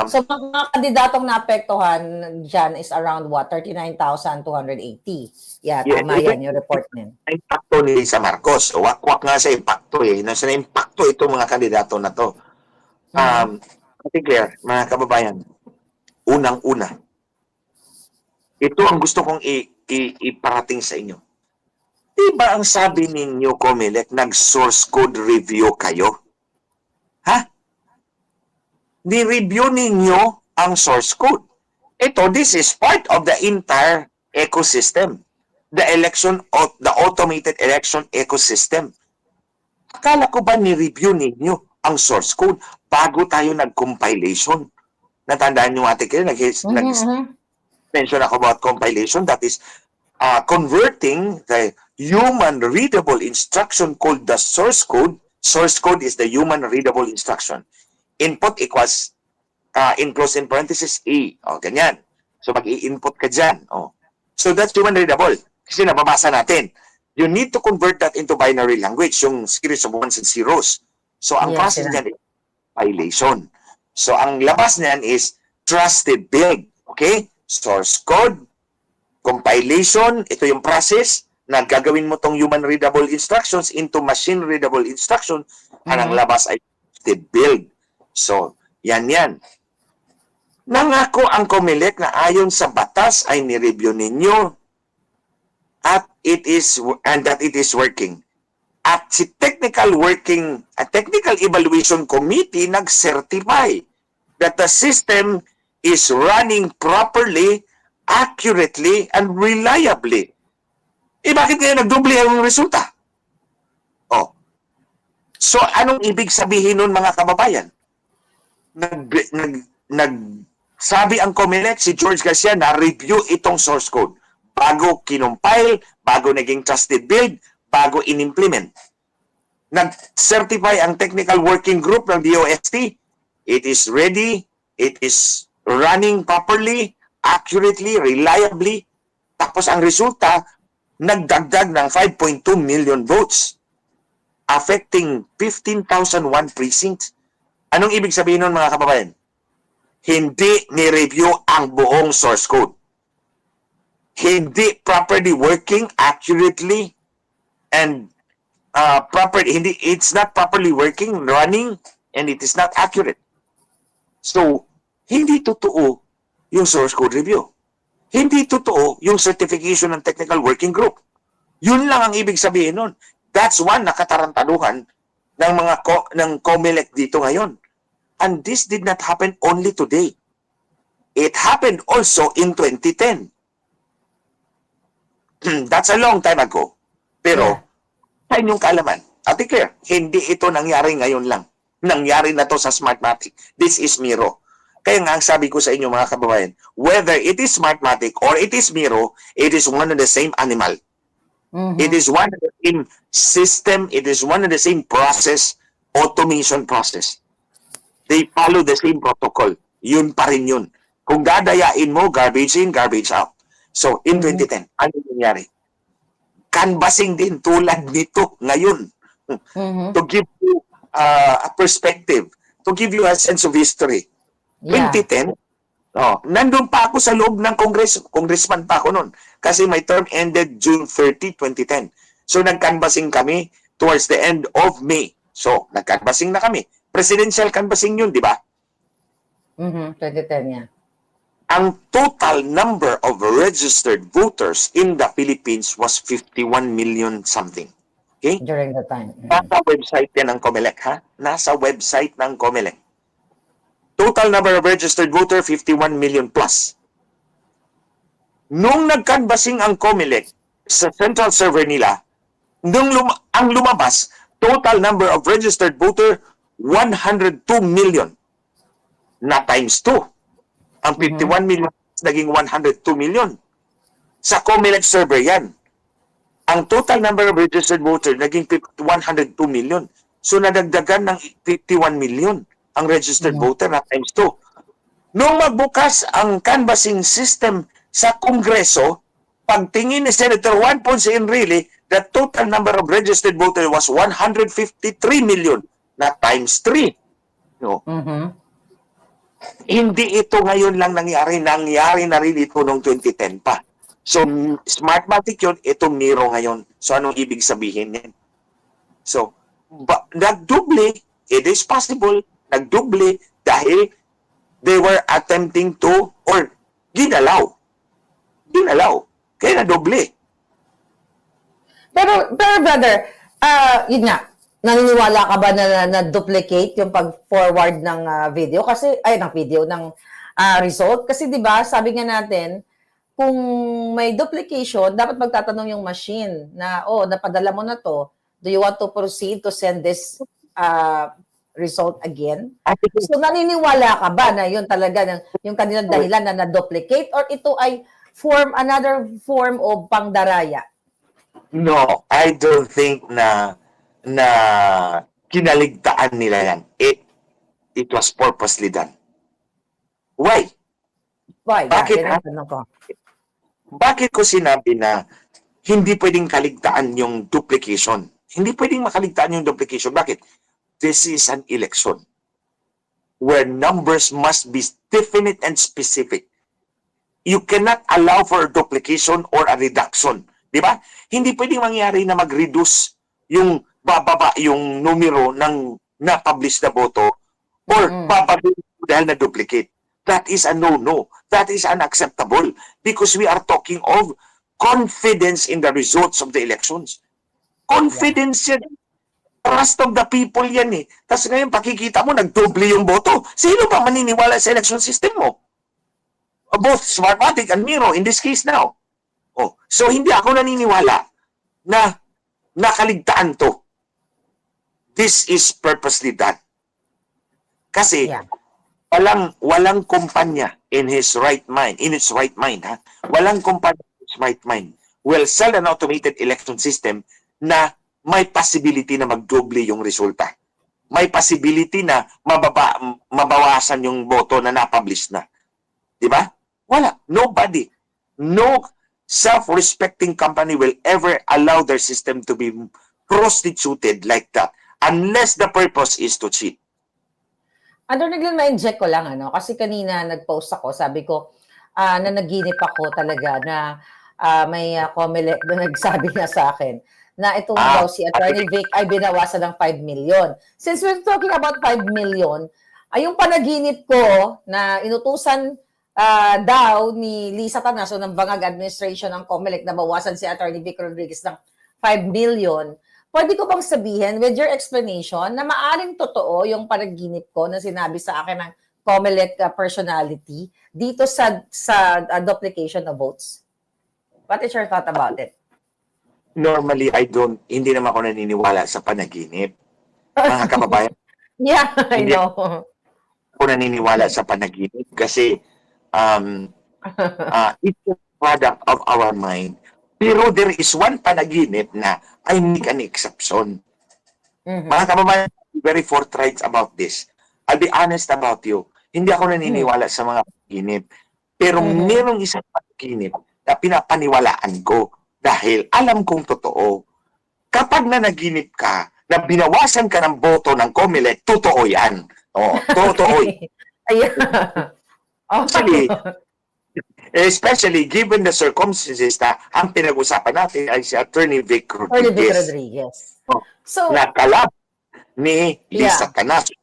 Speaker 7: So, mga kandidatong naapektuhan dyan is around what? 39,280. Yeah,
Speaker 6: Yeah,
Speaker 7: tama yan yung report niya.
Speaker 6: Impacto ni Lisa Marcos. Wakwak nga sa impacto eh. Nasa impacto itong mga kandidato na to. Clear, mga kababayan, unang-una, ito ang gusto kong iparating sa inyo. Diba ang sabi ninyo, Comelec, nag-source code review kayo? Ha? Ni-review ninyo ang source code. Ito, this is part of the entire ecosystem. The automated election ecosystem. Akala ko ba ni-review ninyo ang source code bago tayo nag-compilation? Natandaan nyo ate kayo, nag-mention ako about compilation. That is converting the human readable instruction called the source code. Source code is the human readable instruction. Input equals enclosed in parenthesis A. O, ganyan. So, mag-i-input ka dyan. O. So, that's human readable. Kasi nababasa natin. You need to convert that into binary language, yung series of ones and zeros. So, ang
Speaker 7: Yes,
Speaker 6: process
Speaker 7: sir.
Speaker 6: niyan is compilation. So, ang labas niyan is trusted build. Okay? Source code, compilation, ito yung process na gagawin mo tong human readable instructions into machine readable instruction. Ang labas ay trusted build. So, yan. Nangako ang Comelec na ayon sa batas ay ni-review ninyo at that it is working. At si technical evaluation committee nag-certify that the system is running properly, accurately, and reliably. Bakit kaya nagdoble ang resulta? Oh. So, anong ibig sabihin nun, mga kababayan? Sabi ang Comelec, si George Garcia, na-review itong source code. Bago kinumpile, bago naging trusted build, bago in-implement. Nag-certify ang technical working group ng DOST. It is ready, it is running properly, accurately, reliably. Tapos ang resulta, nagdagdag ng 5.2 million votes, affecting 15,001 precincts. Anong ibig sabihin nun, mga kababayan? Hindi ni-review ang buong source code. Hindi properly working accurately and it's not properly working, running, and it is not accurate. So, hindi totoo yung source code review. Hindi totoo yung certification ng technical working group. Yun lang ang ibig sabihin nun. That's one na katarantaduhan ng ng COMELEC dito ngayon. And this did not happen only today. It happened also in 2010. That's a long time ago. Pero, sa inyong kaalaman, Ate Claire, hindi ito nangyari ngayon lang. Nangyari na to sa Smartmatic. This is Miro. Kaya nga ang sabi ko sa inyo, mga kababayan, whether it is Smartmatic or it is Miro, it is one and the same animal. It is one and the same system. It is one and the same process, automation process. They follow the same protocol. Yun pa rin yun. Kung dadayain mo, garbage in, garbage out. So, in 2010, ano nangyari? Canvassing din tulad nito ngayon. To give you a perspective, to give you a sense of history.
Speaker 7: Yeah.
Speaker 6: 2010, nandun pa ako sa loob ng congressman pa ako noon. Kasi my term ended June 30, 2010. So, nag-canvassing kami towards the end of May. So, nag-canvassing na kami. Presidential canvassing yun, di ba?
Speaker 7: 2010, yeah.
Speaker 6: Ang total number of registered voters in the Philippines was 51 million something. Okay?
Speaker 7: During the time.
Speaker 6: Nasa website yan ng COMELEC, ha? Nasa website ng COMELEC. Total number of registered voter, 51 million plus. Nung nag-canvassing ang COMELEC sa central server nila, ang lumabas, total number of registered voter, 102 million. Na times 2. Ang 51 million naging 102 million. Sa COMELEC server yan. Ang total number of registered voters naging 102 million. So nadagdagan ng 51 million ang registered voter na times 2. Nung magbukas ang canvassing system sa Kongreso, pagtingin ni Senator Juan Ponce Enrile, the total number of registered voters was 153 million na times 3. No? Hindi ito ngayon lang nangyari. Nangyari na rin ito noong 2010 pa. So, Smartmatic yun, ito Miro ngayon. So, anong ibig sabihin yan? So, nagduble, it is possible, nagduble dahil they were attempting to, or ginalaw. Kaya nadoble.
Speaker 7: Pero brother, yun nga, naniniwala ka ba na duplicate yung pag-forward ng video? Kasi, ng result? Kasi di ba sabi nga natin, kung may duplication, dapat magtatanong yung machine na, napadala mo na to, do you want to proceed to send this result again? So, naniniwala ka ba na yun talaga, yung kanilang dahilan na na-duplicate, or ito ay another form of pangdaraya?
Speaker 6: No, I don't think na kinaligtaan nila yan. It was purposely done. Why?
Speaker 7: Why?
Speaker 6: Bakit,
Speaker 7: Yan ang tanong ko.
Speaker 6: Bakit ko sinabi na hindi pwedeng kaligtaan yung duplication? Hindi pwedeng makaligtaan yung duplication. Bakit? This is an election where numbers must be definite and specific. You cannot allow for a duplication or a reduction. Di ba? Hindi pwedeng mangyari na mag-reduce yung bababa yung numero ng na-publish na boto or bababa dahil na-duplicate. That is a no-no. That is unacceptable because we are talking of confidence in the results of the elections. Confidence yan. Trust of the people yan eh. Tapos ngayon pakikita mo, nagdoble yung boto. Sino ba maniniwala sa election system mo? Both Smartmatic and Miro in this case now. So hindi ako naniniwala na nakaligtaan to. This is purposely done. Kasi walang kumpanya in its right mind, ha? Walang kumpanya in its right mind will sell an automated election system na may possibility na magdoble yung resulta. May possibility na mabawasan yung boto na napublish na. Di ba? Wala. Nobody. No self-respecting company will ever allow their system to be prostituted like that unless the purpose is to cheat.
Speaker 7: Attorney Glenn, ma-inject ko lang, kasi kanina nag-post ako, sabi ko, na naginip ako talaga na may COMELEC na nagsabi nga sa akin na itong daw si Attorney Vic ay binawasan ng 5 million. Since we're talking about 5 million, ay yung panaginip ko na inutusan daw ni Lisa Tanaso ng Bangag Administration ng COMELEC na bawasan si Attorney Vic Rodriguez ng 5 million, pwede ko bang sabihin with your explanation na maaring totoo yung panaginip ko na sinabi sa akin ng COMELEC personality dito sa duplication of votes? What is your thought about it?
Speaker 6: Normally, hindi naman ako naniniwala sa panaginip. Mga kababayan,
Speaker 7: Yeah, I
Speaker 6: Hindi.
Speaker 7: know.
Speaker 6: ako naniniwala sa panaginip kasi it's a product of our mind. Pero there is one panaginip na I make an exception. Mga kababayan, be very forthright about this. I'll be honest about you. Hindi ako naniniwala sa mga panaginip. Pero merong isang panaginip na pinapaniwalaan ko dahil alam kong totoo. Kapag nanaginip ka na binawasan ka ng boto ng COMELEC, totoo yan. Oh, totoo yan.
Speaker 7: Ayan.
Speaker 6: Especially given the circumstances na ang pinag-usapan natin ay si Attorney Vic
Speaker 7: Attorney Vic
Speaker 6: Rodriguez.
Speaker 7: Rodriguez.
Speaker 6: Oh,
Speaker 7: So,
Speaker 6: na kalab ni Lisa
Speaker 7: Yeah.
Speaker 6: Tanaso.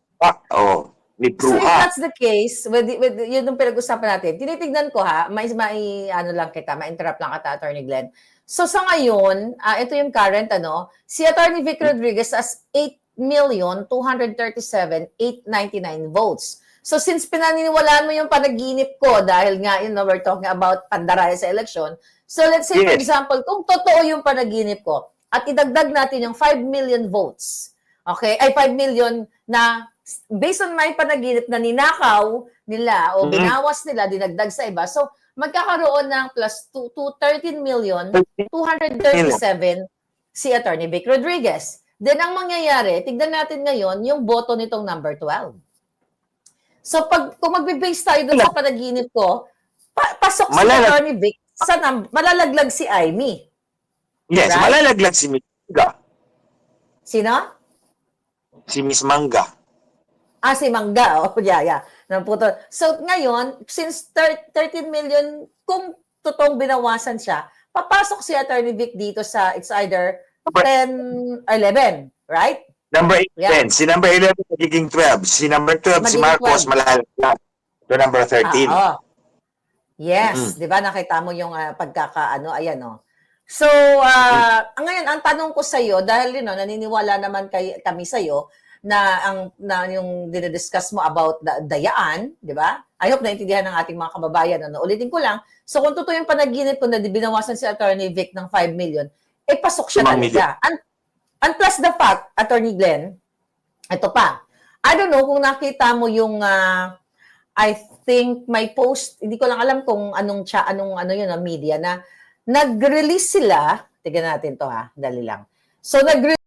Speaker 6: Ni
Speaker 7: So if
Speaker 6: Bruja.
Speaker 7: that's the case, with yun yung pinag-usapan natin, tinitignan ko ma-interrupt lang kita, Attorney Glenn. So sa ngayon, ito yung current, si Attorney Vic Rodriguez has 8,237,899 votes. So since pinaniniwalaan mo yung panaginip ko, dahil nga, we're talking about pandaraya sa election, so let's say, for
Speaker 6: Yes.
Speaker 7: example, kung totoo yung panaginip ko, at idagdag natin yung 5 million votes, okay, ay 5 million na based on my panaginip na ninakaw nila o binawas nila, dinagdag sa iba. So, magkakaroon ng plus 13,237 si Attorney Vic Rodriguez. Then, ang mangyayari, tignan natin ngayon yung boto nitong number 12. So, kung magbe-base tayo dun sa panaginip ko, pasok si Attorney Vic malalaglag si Amy.
Speaker 6: Yes,
Speaker 7: Right?
Speaker 6: malalaglag si Miss Mangga.
Speaker 7: Sino?
Speaker 6: Si Miss Mangga.
Speaker 7: Si Mangga. Yeah. So, ngayon, since 13 million, kung totoong binawasan siya, papasok si Attorney Vic dito sa, it's either 10 or 11, right?
Speaker 6: Number 8,
Speaker 7: Yeah.
Speaker 6: 10. Si number 11 magiging 12. Si number 12, si
Speaker 7: Magiging
Speaker 6: Marcos,
Speaker 7: 12.
Speaker 6: malalaglag. To number 13.
Speaker 7: Yes, di ba? Nakita mo yung ayan, So, ngayon, ang tanong ko sa iyo, dahil naniniwala naman kami sa iyo na yung dinidiscuss mo about dayaan, di ba? I hope naintindihan ng ating mga kababayan. Ulitin ko lang. So, kung totoo yung panaginip ko na binawasan si Attorney Vic ng 5 million, pasok siya
Speaker 6: 5 million.
Speaker 7: talaga. And plus the fact, Attorney Glenn, ito pa, I don't know kung nakita mo yung, I think may post, hindi ko lang alam kung anong media na nag-release sila, tignan natin to dali lang. So,